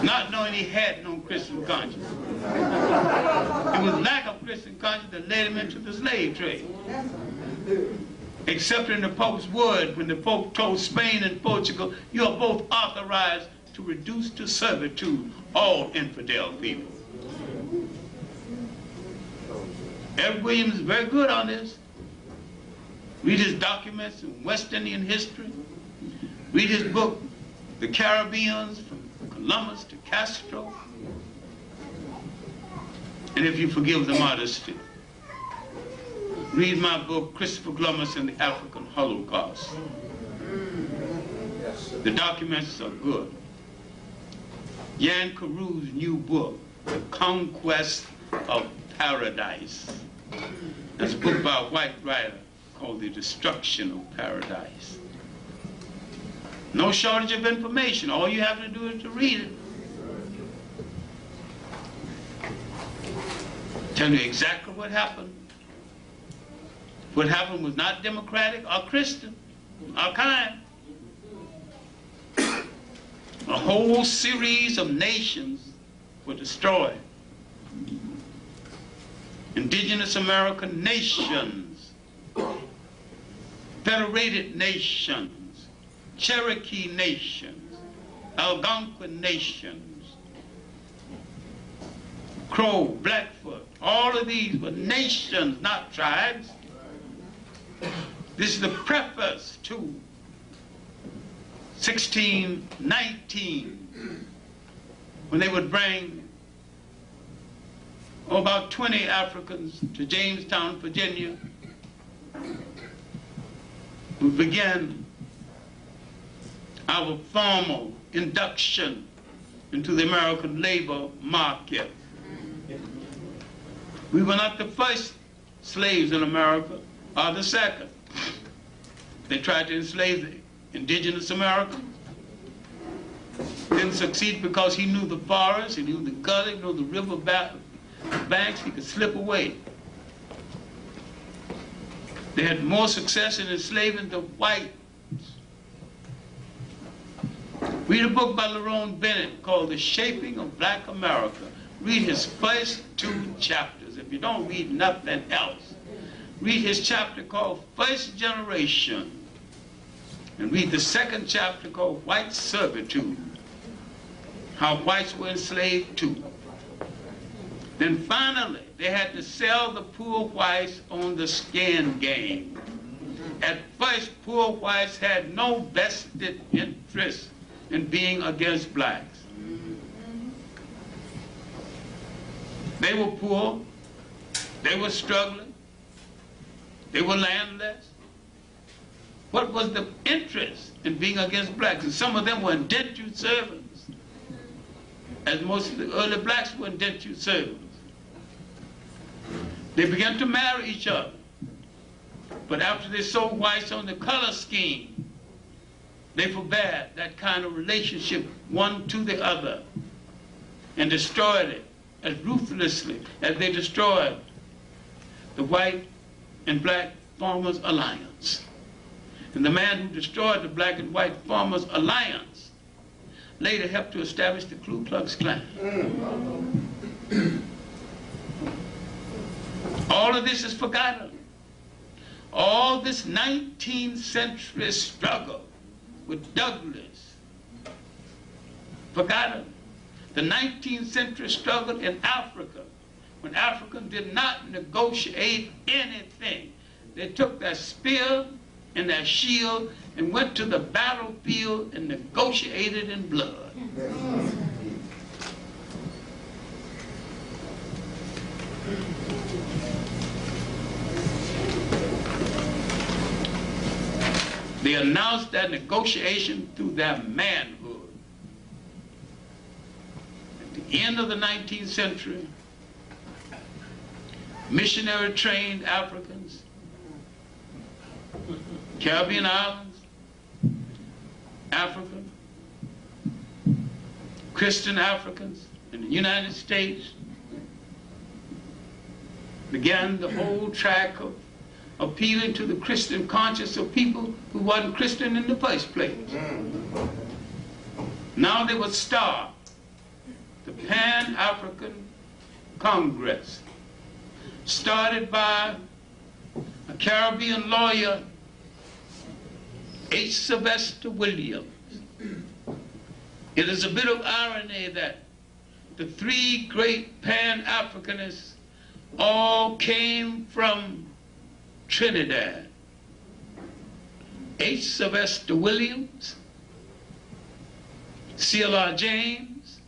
not knowing he had no Christian conscience. It was lack of Christian conscience that led him into the slave trade. Accepting the Pope's word when the Pope told Spain and Portugal, you are both authorized to reduce to servitude all infidel people. Edward Williams is very good on this. Read his documents in West Indian history. Read his book, The Caribbeans, from Columbus to Castro. And if you forgive the modesty, read my book, Christopher Columbus and the African Holocaust. The documents are good. Jan Carou's new book, The Conquest of Paradise. That's a book by a white writer called The Destruction of Paradise. No shortage of information. All you have to do is to read it. Tell you exactly what happened. What happened was not democratic or Christian or kind. A whole series of nations were destroyed. Indigenous American nations, Federated nations, Cherokee nations, Algonquin nations, Crow, Blackfoot, all of these were nations, not tribes. This is the preface to 1619, when they would bring about 20 Africans to Jamestown, Virginia. We began our formal induction into the American labor market. We were not the first slaves in America, or the second. They tried to enslave the indigenous Americans. Didn't succeed because he knew the forest, he knew the gully, he knew the river banks, he could slip away. They had more success in enslaving the whites. Read a book by Lerone Bennett called The Shaping of Black America. Read his first 2 chapters. If you don't read nothing else, read his chapter called First Generation, and read the 2nd chapter called White Servitude, how whites were enslaved too. Then finally, they had to sell the poor whites on the skin game. At first, poor whites had no vested interest in being against blacks. They were poor, they were struggling, they were landless. What was the interest in being against blacks? And some of them were indentured servants, as most of the early blacks were indentured servants. They began to marry each other. But after they sold whites on the color scheme, they forbade that kind of relationship one to the other and destroyed it as ruthlessly as they destroyed the white and black farmers' alliance. And the man who destroyed the black and white farmers' alliance later helped to establish the Ku Klux Klan. All of this is forgotten. All this 19th century struggle with Douglas, forgotten. The 19th century struggle in Africa, when Africans did not negotiate anything. They took their spear and their shield and went to the battlefield and negotiated in blood. They announced that negotiation through their manhood. At the end of the 19th century, missionary-trained Africans, Caribbean islands, Africa, Christian Africans in the United States began the whole track of appealing to the Christian conscience of people who wasn't Christian in the first place. Now they would start the Pan-African Congress, started by a Caribbean lawyer, H. Sylvester Williams. It is a bit of irony that the three great Pan-Africanists all came from Trinidad. H. Sylvester Williams, C.L.R. James,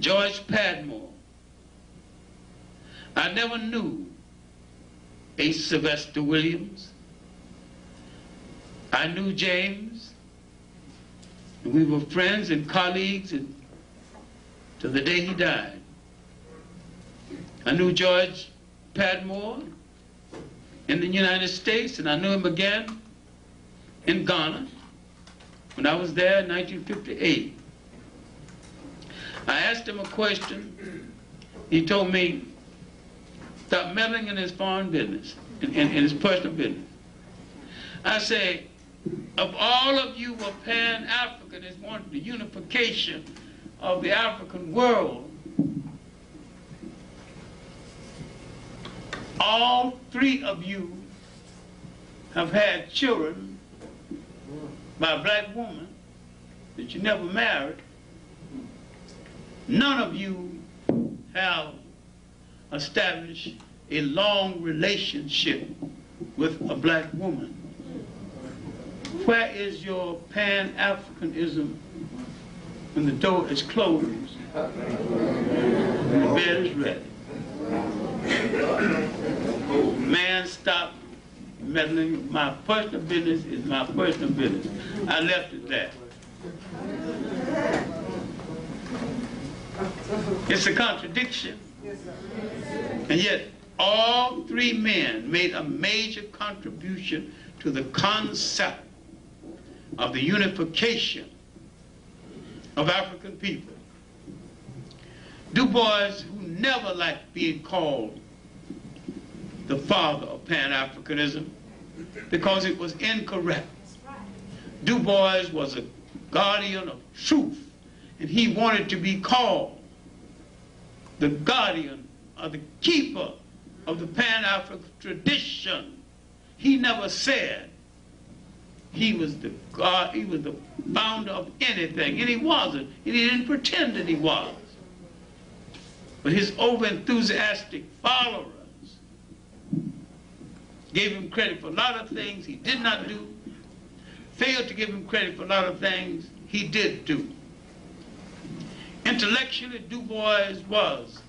George Padmore. I never knew H. Sylvester Williams. I knew James, and we were friends and colleagues till the day he died. I knew George Padmore in the United States, and I knew him again in Ghana when I was there in 1958. I asked him a question. He told me, stop meddling in his foreign business, in his personal business. I say, of all of you were Pan-Africanists wanting the unification of the African world, all three of you have had children by a black woman that you never married. None of you have established a long relationship with a black woman. Where is your Pan-Africanism when the door is closed and the bed is ready? Man, stop meddling. My personal business is my personal business. I left it there. It's a contradiction. And yet, all three men made a major contribution to the concept of the unification of African people. Du Bois, who never liked being called the father of Pan-Africanism because it was incorrect. Du Bois was a guardian of truth, and he wanted to be called the guardian or the keeper of the Pan-African tradition. He never said he was the God, he was the founder of anything, and he wasn't, and he didn't pretend that he was. But his over-enthusiastic followers gave him credit for a lot of things he did not do, failed to give him credit for a lot of things he did do. Intellectually, Du Bois was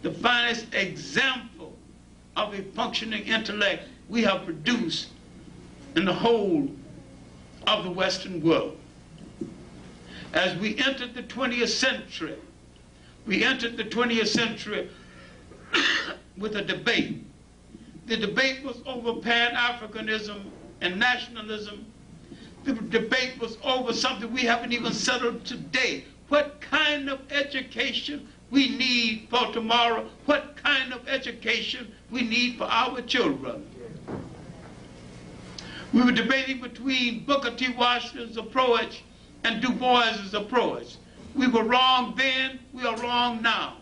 the finest example of a functioning intellect we have produced in the whole of the Western world. As we entered the 20th century, with a debate. The debate was over Pan-Africanism and nationalism. The debate was over something we haven't even settled today. What kind of education we need for tomorrow? What kind of education we need for our children? We were debating between Booker T. Washington's approach and Du Bois's approach. We were wrong then, we are wrong now.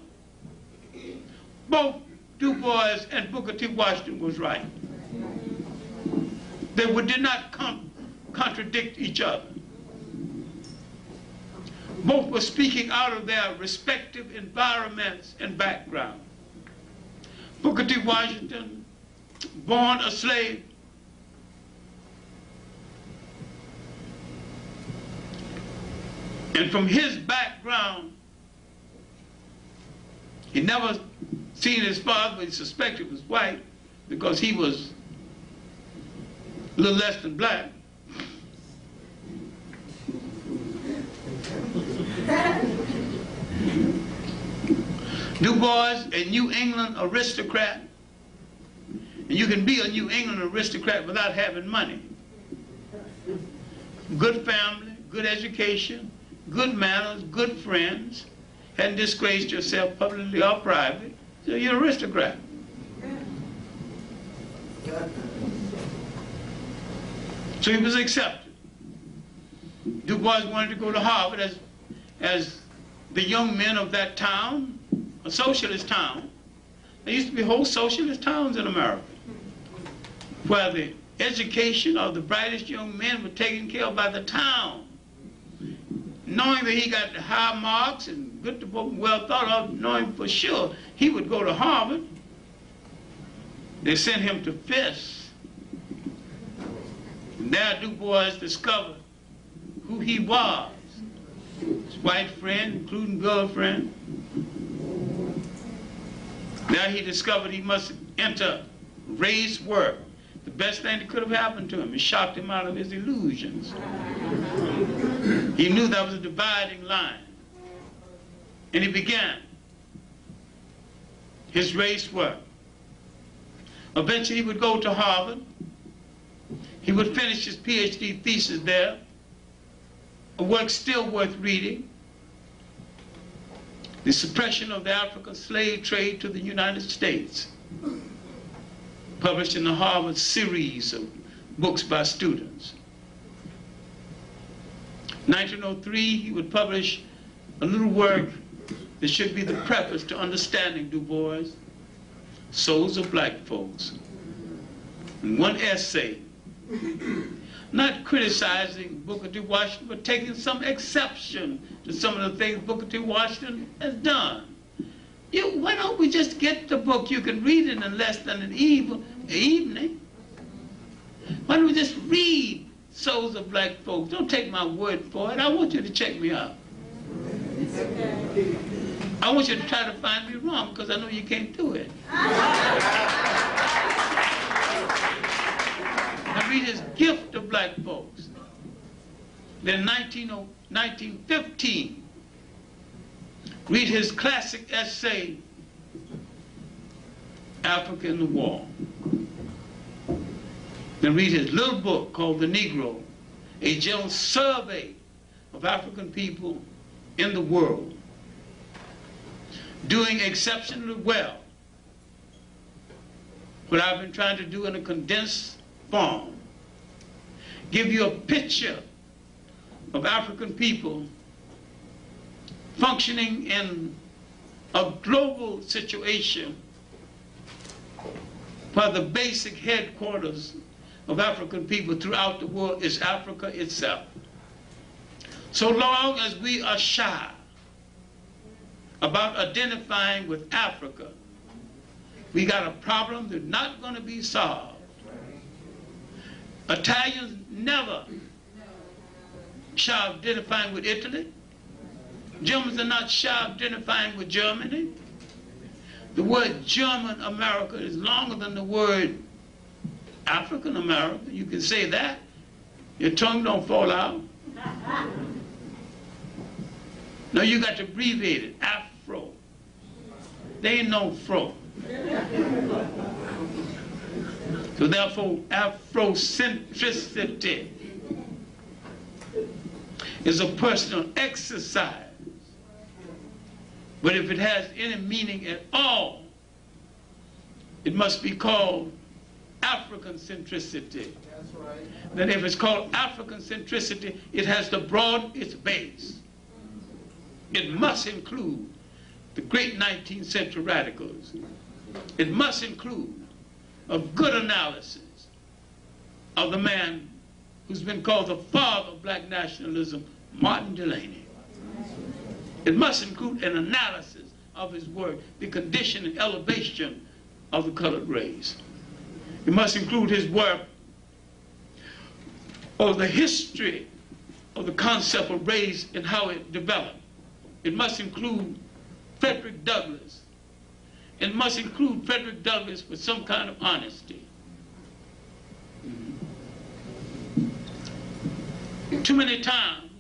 Both Du Bois and Booker T. Washington was right. They did not contradict each other. Both were speaking out of their respective environments and backgrounds. Booker T. Washington, born a slave, and from his background, he never seen his father, but he suspected he was white because he was a little less than black. Du Bois, a New England aristocrat, and you can be a New England aristocrat without having money. Good family, good education, good manners, good friends, hadn't disgraced yourself publicly or privately, so you're an aristocrat. So he was accepted. Du Bois wanted to go to Harvard as the young men of that town, a socialist town. There used to be whole socialist towns in America where the education of the brightest young men were taken care of by the town. Knowing that he got high marks and good to book and well thought of, knowing for sure he would go to Harvard, they sent him to Fisk. And there Du Bois discovered who he was. His white friend, including girlfriend. Now he discovered he must enter race work. The best thing that could have happened to him. It shocked him out of his illusions. He knew that was a dividing line. And he began his race work. Eventually he would go to Harvard. He would finish his PhD thesis there, a work still worth reading. The suppression of the African slave trade to the United States, published in the Harvard series of books by students. 1903, he would publish a little work that should be the preface to understanding Du Bois, Souls of Black Folks. And one essay, not criticizing Booker T. Washington, but taking some exception to some of the things Booker T. Washington has done. Why don't we just get the book? You can read it in less than an evening. Why don't we just read Souls of Black Folks? Don't take my word for it. I want you to check me out. I want you to try to find me wrong because I know you can't do it. I read his Gift of Black Folks. Then in 1915, read his classic essay, Africa in the War. Then read his little book called The Negro, a general survey of African people in the world, doing exceptionally well what I've been trying to do in a condensed form. Give you a picture of African people functioning in a global situation where the basic headquarters of African people throughout the world is Africa itself. So long as we are shy about identifying with Africa, we got a problem that's not going to be solved. Italians never shy of identifying with Italy. Germans are not shy of identifying with Germany. The word German America is longer than the word African America. You can say that. Your tongue don't fall out. No, you got to abbreviate it. Afro. They ain't no fro. So therefore, Afrocentricity is a personal exercise. But if it has any meaning at all, it must be called African centricity. That's right. Then if it's called African centricity, it has to broaden its base. It must include the great 19th century radicals. It must include a good analysis of the man who's been called the father of black nationalism, Martin Delany. It must include an analysis of his work, the condition and elevation of the colored race. It must include his work of the history of the concept of race and how it developed. It must include Frederick Douglass. It must include Frederick Douglass with some kind of honesty. Too many times,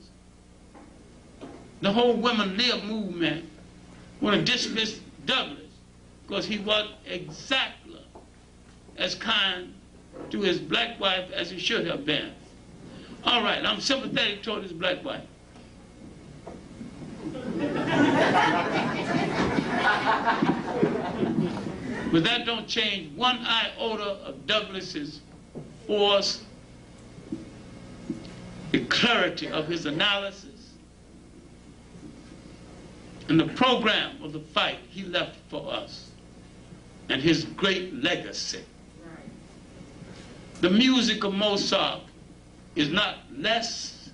the whole women live movement want to dismiss Douglass because he wasn't exactly as kind to his black wife as he should have been. All right, I'm sympathetic toward his black wife. But that don't change one iota of Douglass's force, the clarity of his analysis, and the program of the fight he left for us, and his great legacy. The music of Mozart is not less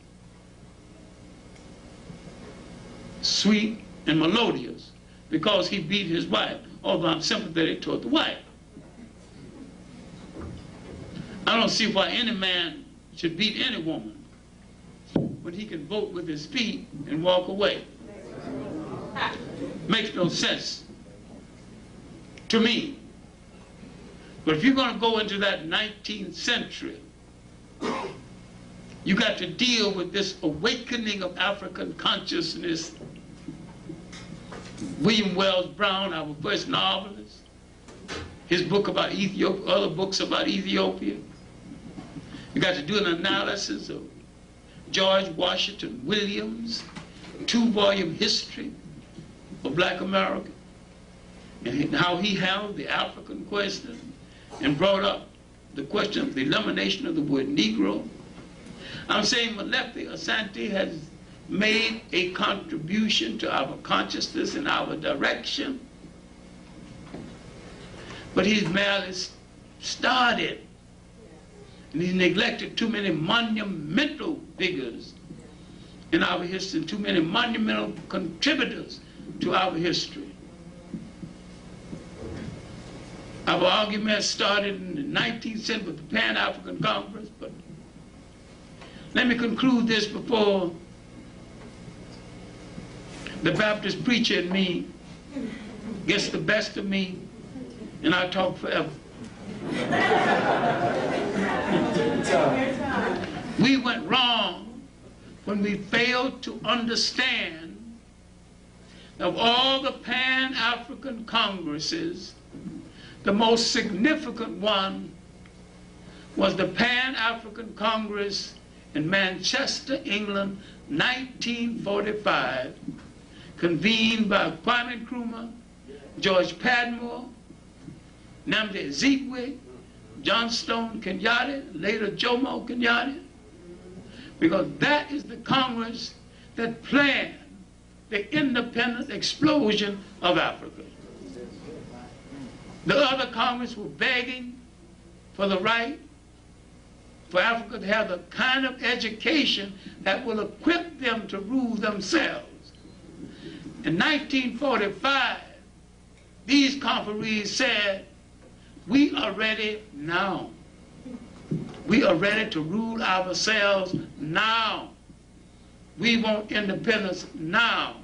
sweet and melodious because he beat his wife, although I'm sympathetic toward the wife. I don't see why any man should beat any woman when he can vote with his feet and walk away. Makes no sense to me. But if you're going to go into that 19th century, you got to deal with this awakening of African consciousness. William Wells Brown, our first novelist, his book about Ethiopia, other books about Ethiopia. You got to do an analysis of George Washington Williams' 2-volume history of black America and how he handled the African question and brought up the question of the elimination of the word Negro. I'm saying Molefi Asante has made a contribution to our consciousness and our direction, but he's merely started, and he's neglected too many monumental figures in our history, too many monumental contributors to our history. Our argument started in the 19th century with the Pan-African Congress, but let me conclude this before the Baptist preacher in me gets the best of me and I talk forever. We went wrong when we failed to understand of all the Pan-African Congresses, the most significant one was the Pan-African Congress in Manchester, England, 1945, convened by Kwame Nkrumah, George Padmore, Nnamdi Azikiwe, John Stone Kenyatta, later Jomo Kenyatta, because that is the Congress that planned the independent explosion of Africa. The other Congress were begging for the right for Africa to have the kind of education that will equip them to rule themselves. In 1945, these conferees said, we are ready now. We are ready to rule ourselves now. We want independence now.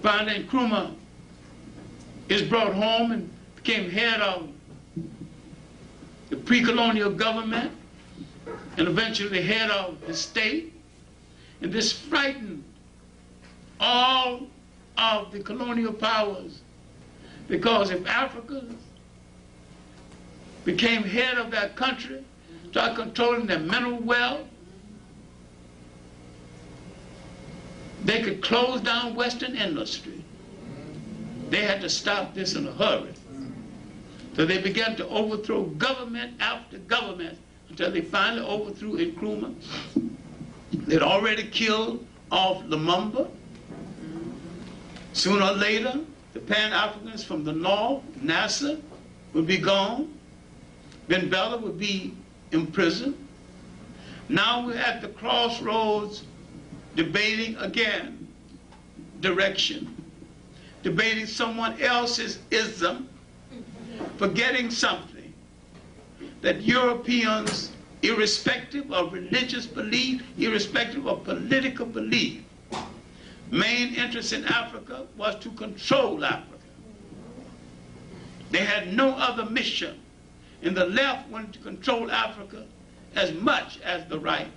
Finally, Nkrumah is brought home and became head of the pre-colonial government and eventually head of the state. And this frightened all of the colonial powers Because if Africans became head of that country, start controlling their mineral wealth, they could close down Western industry. They had to stop this in a hurry. So they began to overthrow government after government until they finally overthrew Nkrumah. They'd already killed off Lumumba. Sooner or later, the Pan-Africans from the north, Nasser, would be gone. Ben Bella would be imprisoned. Now we're at the crossroads debating again direction, debating someone else's ism, forgetting something, that Europeans, irrespective of religious belief, irrespective of political belief, main interest in Africa was to control Africa. They had no other mission, and the left wanted to control Africa as much as the right.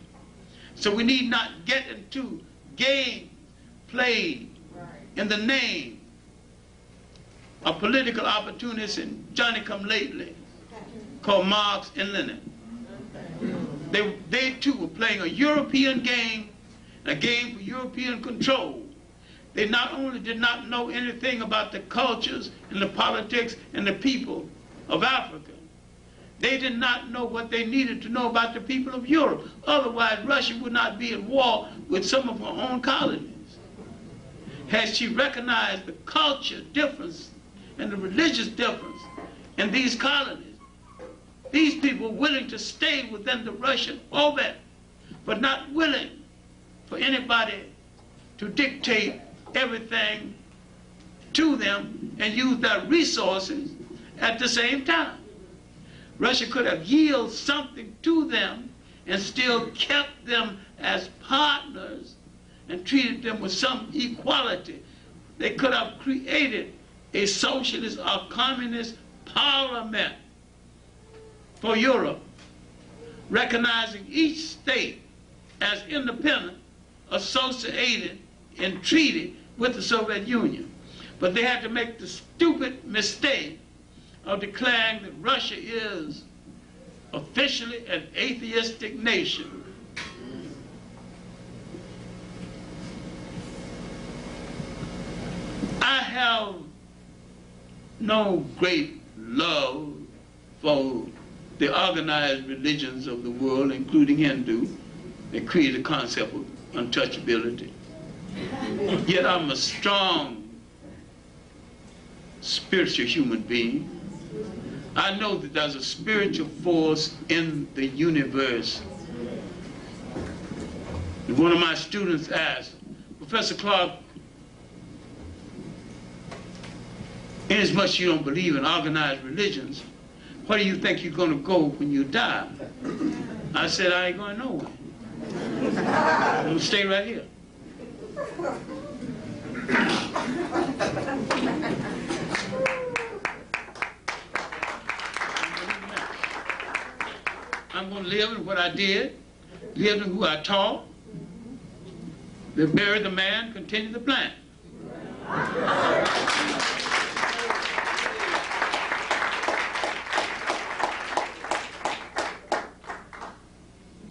So we need not get into games played in the name of political opportunists and Johnny-come-lately called Marx and Lenin. They too were playing a European game, a game for European control. They not only did not know anything about the cultures and the politics and the people of Africa, they did not know what they needed to know about the people of Europe. Otherwise, Russia would not be at war with some of her own colonies. Had she recognized the culture difference and the religious difference in these colonies, these people were willing to stay within the Russian orbit, but not willing for anybody to dictate everything to them and use their resources at the same time. Russia could have yielded something to them and still kept them as partners and treated them with some equality. They could have created a socialist or communist parliament for Europe, recognizing each state as independent, associated, and treated with the Soviet Union. But they had to make the stupid mistake of declaring that Russia is officially an atheistic nation. I have no great love for the organized religions of the world, including Hindu, that create the concept of untouchability. Yet I'm a strong spiritual human being. I know that there's a spiritual force in the universe. One of my students asked, Professor Clarke, inasmuch you don't believe in organized religions, where do you think you're going to go when you die? I said, I ain't going nowhere. I'm going to stay right here. I'm going to live in what I did, live in who I taught, bury the man, continue the plan.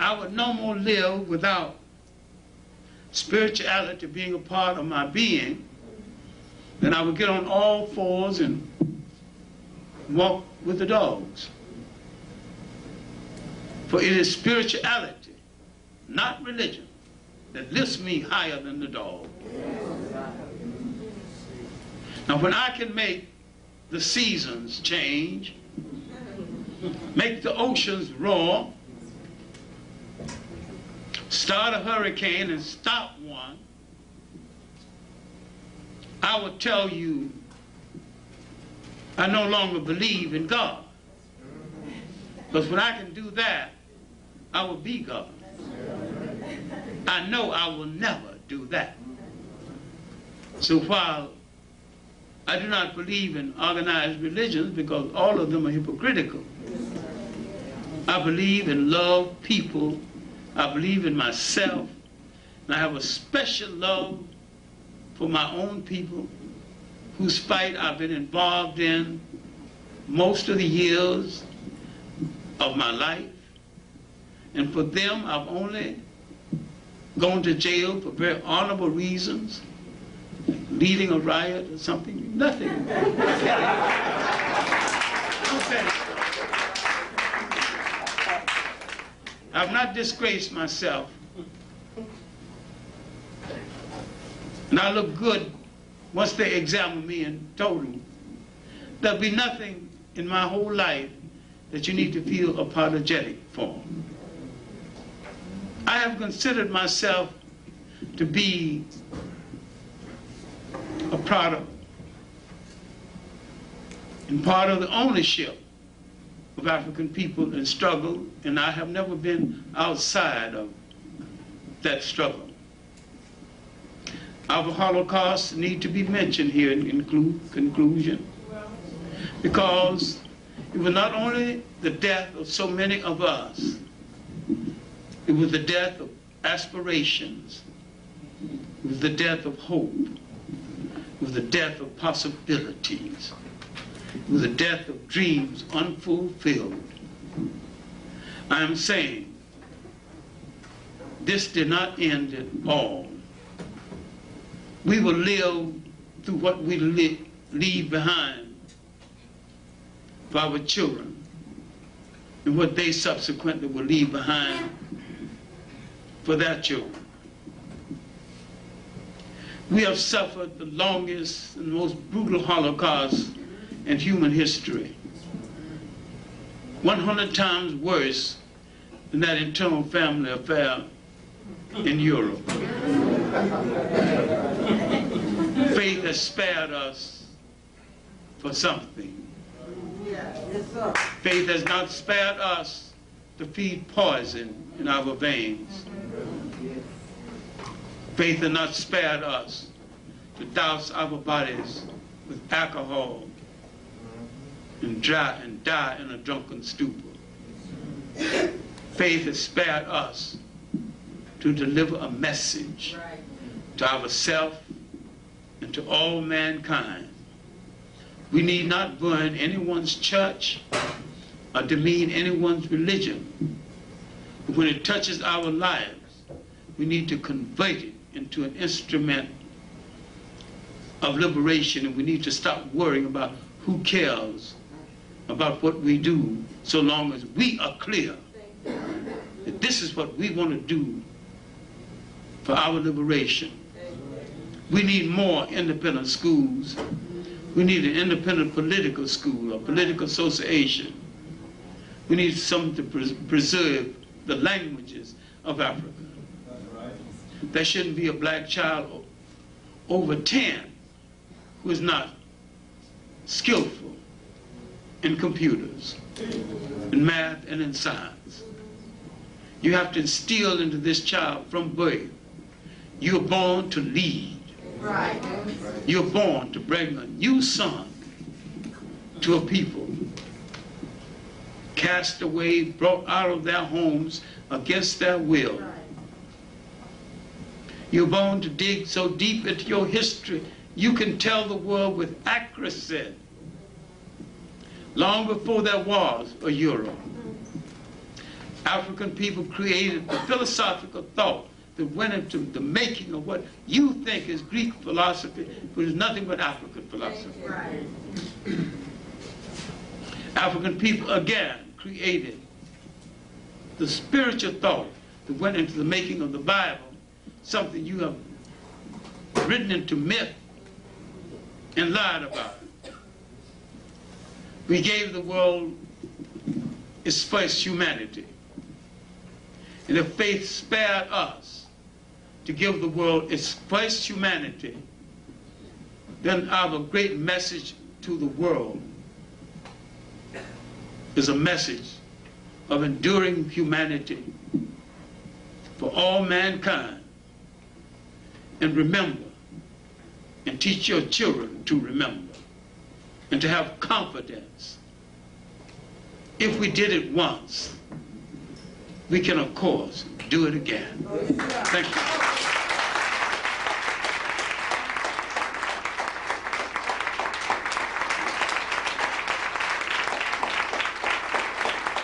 I would no more live without spirituality being a part of my being than I would get on all fours and walk with the dogs. For it is spirituality, not religion, that lifts me higher than the dog. Now when I can make the seasons change, make the oceans roar, start a hurricane and stop one, I will tell you I no longer believe in God. Because when I can do that, I will be God. I know I will never do that. So while I do not believe in organized religions, because all of them are hypocritical, I believe in love people. I believe in myself, and I have a special love for my own people whose fight I've been involved in most of the years of my life. And for them, I've only gone to jail for very honorable reasons, like leading a riot or something. Nothing. I've not disgraced myself. And I look good once they examine me in total. There'll be nothing in my whole life that you need to feel apologetic for. I have considered myself to be a product and part of the ownership of African people in struggle, and I have never been outside of that struggle. Our Holocaust need to be mentioned here in conclusion, because it was not only the death of so many of us, it was the death of aspirations, it was the death of hope, it was the death of possibilities, it was the death of dreams unfulfilled. I am saying this did not end at all. We will live through what we leave behind for our children and what they subsequently will leave behind for their children. We have suffered the longest and most brutal Holocaust in human history, 100 times worse than that internal family affair in Europe. Faith has spared us for something. Faith has not spared us to feed poison in our veins. Faith has not spared us to douse our bodies with alcohol and die in a drunken stupor. Faith has spared us to deliver a message to ourselves and to all mankind. We need not burn anyone's church or demean anyone's religion. But when it touches our lives, we need to convert it into an instrument of liberation, and we need to stop worrying about who cares about what we do, so long as we are clear that this is what we want to do for our liberation. We need more independent schools. We need an independent political school, a political association. We need something to preserve the languages of Africa. There shouldn't be a black child over 10 who is not skillful in computers, in math, and in science. You have to instill into this child from birth, you're born to lead. Right. You're born to bring a new son to a people cast away, brought out of their homes against their will. Right. You're born to dig so deep into your history you can tell the world with accuracy. Long before there was a Europe, African people created the philosophical thought that went into the making of what you think is Greek philosophy, but is nothing but African philosophy. Right. African people again created the spiritual thought that went into the making of the Bible, something you have written into myth and lied about. We gave the world its first humanity. And if faith spared us to give the world its first humanity, then our great message to the world is a message of enduring humanity for all mankind. And remember, and teach your children to remember, and to have confidence. If we did it once, we can, of course, do it again. Thank you.